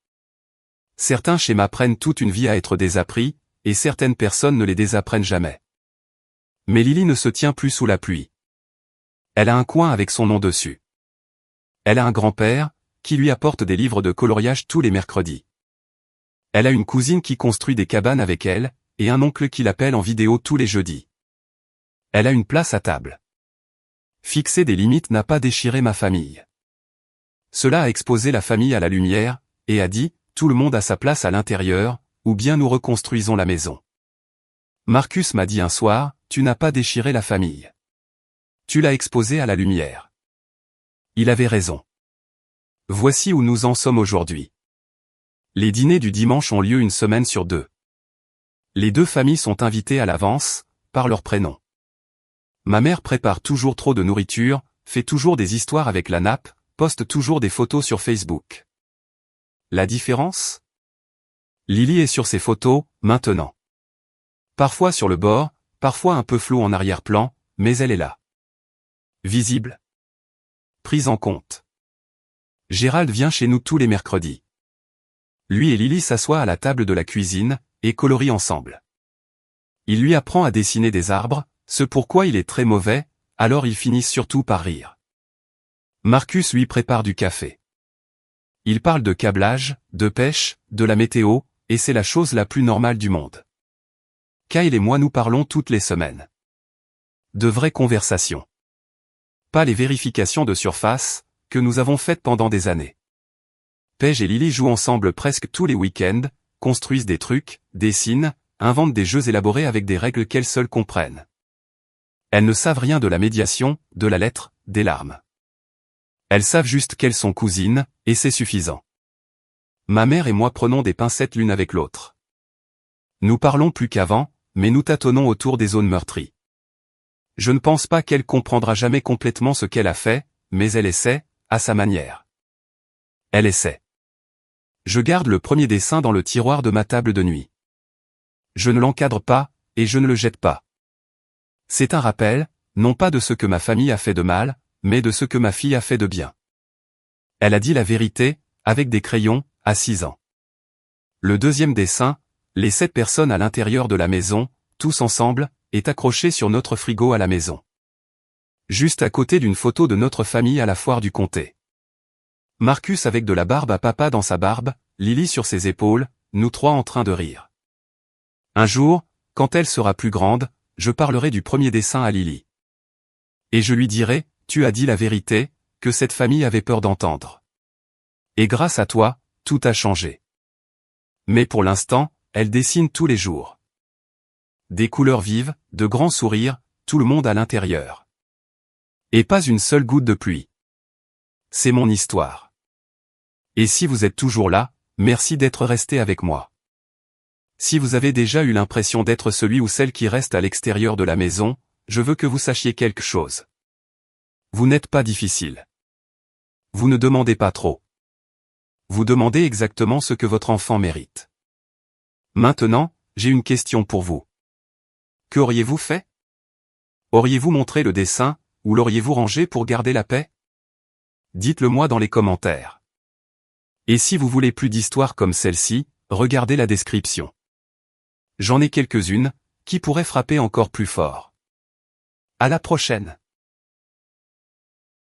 Certains schémas prennent toute une vie à être désappris, et certaines personnes ne les désapprennent jamais. Mais Lily ne se tient plus sous la pluie. Elle a un coin avec son nom dessus. Elle a un grand-père, qui lui apporte des livres de coloriage tous les mercredis. Elle a une cousine qui construit des cabanes avec elle, et un oncle qui l'appelle en vidéo tous les jeudis. Elle a une place à table. Fixer des limites n'a pas déchiré ma famille. Cela a exposé la famille à la lumière, et a dit, tout le monde a sa place à l'intérieur, ou bien nous reconstruisons la maison. Marcus m'a dit un soir, tu n'as pas déchiré la famille. Tu l'as exposée à la lumière. Il avait raison. Voici où nous en sommes aujourd'hui. Les dîners du dimanche ont lieu une semaine sur 2. Les 2 familles sont invitées à l'avance, par leur prénom. Ma mère prépare toujours trop de nourriture, fait toujours des histoires avec la nappe, poste toujours des photos sur Facebook. La différence ? Lily est sur ses photos, maintenant. Parfois sur le bord, parfois un peu flou en arrière-plan, mais elle est là. Visible. Prise en compte. Gérald vient chez nous tous les mercredis. Lui et Lily s'assoient à la table de la cuisine, et colorient ensemble. Il lui apprend à dessiner des arbres, ce pourquoi il est très mauvais, alors ils finissent surtout par rire. Marcus lui prépare du café. Il parle de câblage, de pêche, de la météo, et c'est la chose la plus normale du monde. Kyle et moi nous parlons toutes les semaines. De vraies conversations. Pas les vérifications de surface, que nous avons faites pendant des années. Paige et Lily jouent ensemble presque tous les week-ends, construisent des trucs, dessinent, inventent des jeux élaborés avec des règles qu'elles seules comprennent. Elles ne savent rien de la médiation, de la lettre, des larmes. Elles savent juste qu'elles sont cousines, et c'est suffisant. Ma mère et moi prenons des pincettes l'une avec l'autre. Nous parlons plus qu'avant, mais nous tâtonnons autour des zones meurtries. Je ne pense pas qu'elle comprendra jamais complètement ce qu'elle a fait, mais elle essaie, à sa manière. Elle essaie. Je garde le premier dessin dans le tiroir de ma table de nuit. Je ne l'encadre pas, et je ne le jette pas. C'est un rappel, non pas de ce que ma famille a fait de mal, mais de ce que ma fille a fait de bien. Elle a dit la vérité, avec des crayons, à 6 ans. Le deuxième dessin, les 7 personnes à l'intérieur de la maison, tous ensemble, est accroché sur notre frigo à la maison. Juste à côté d'une photo de notre famille à la foire du comté. Marcus avec de la barbe à papa dans sa barbe, Lily sur ses épaules, nous trois en train de rire. Un jour, quand elle sera plus grande, je parlerai du premier dessin à Lily. Et je lui dirai, tu as dit la vérité, que cette famille avait peur d'entendre. Et grâce à toi, tout a changé. Mais pour l'instant, elle dessine tous les jours. Des couleurs vives, de grands sourires, tout le monde à l'intérieur. Et pas une seule goutte de pluie. C'est mon histoire. Et si vous êtes toujours là, merci d'être resté avec moi. Si vous avez déjà eu l'impression d'être celui ou celle qui reste à l'extérieur de la maison, je veux que vous sachiez quelque chose. Vous n'êtes pas difficile. Vous ne demandez pas trop. Vous demandez exactement ce que votre enfant mérite. Maintenant, j'ai une question pour vous. Qu'auriez-vous fait? Auriez-vous montré le dessin, ou l'auriez-vous rangé pour garder la paix? Dites-le moi dans les commentaires. Et si vous voulez plus d'histoires comme celle-ci, regardez la description. J'en ai quelques-unes, qui pourraient frapper encore plus fort. À la prochaine.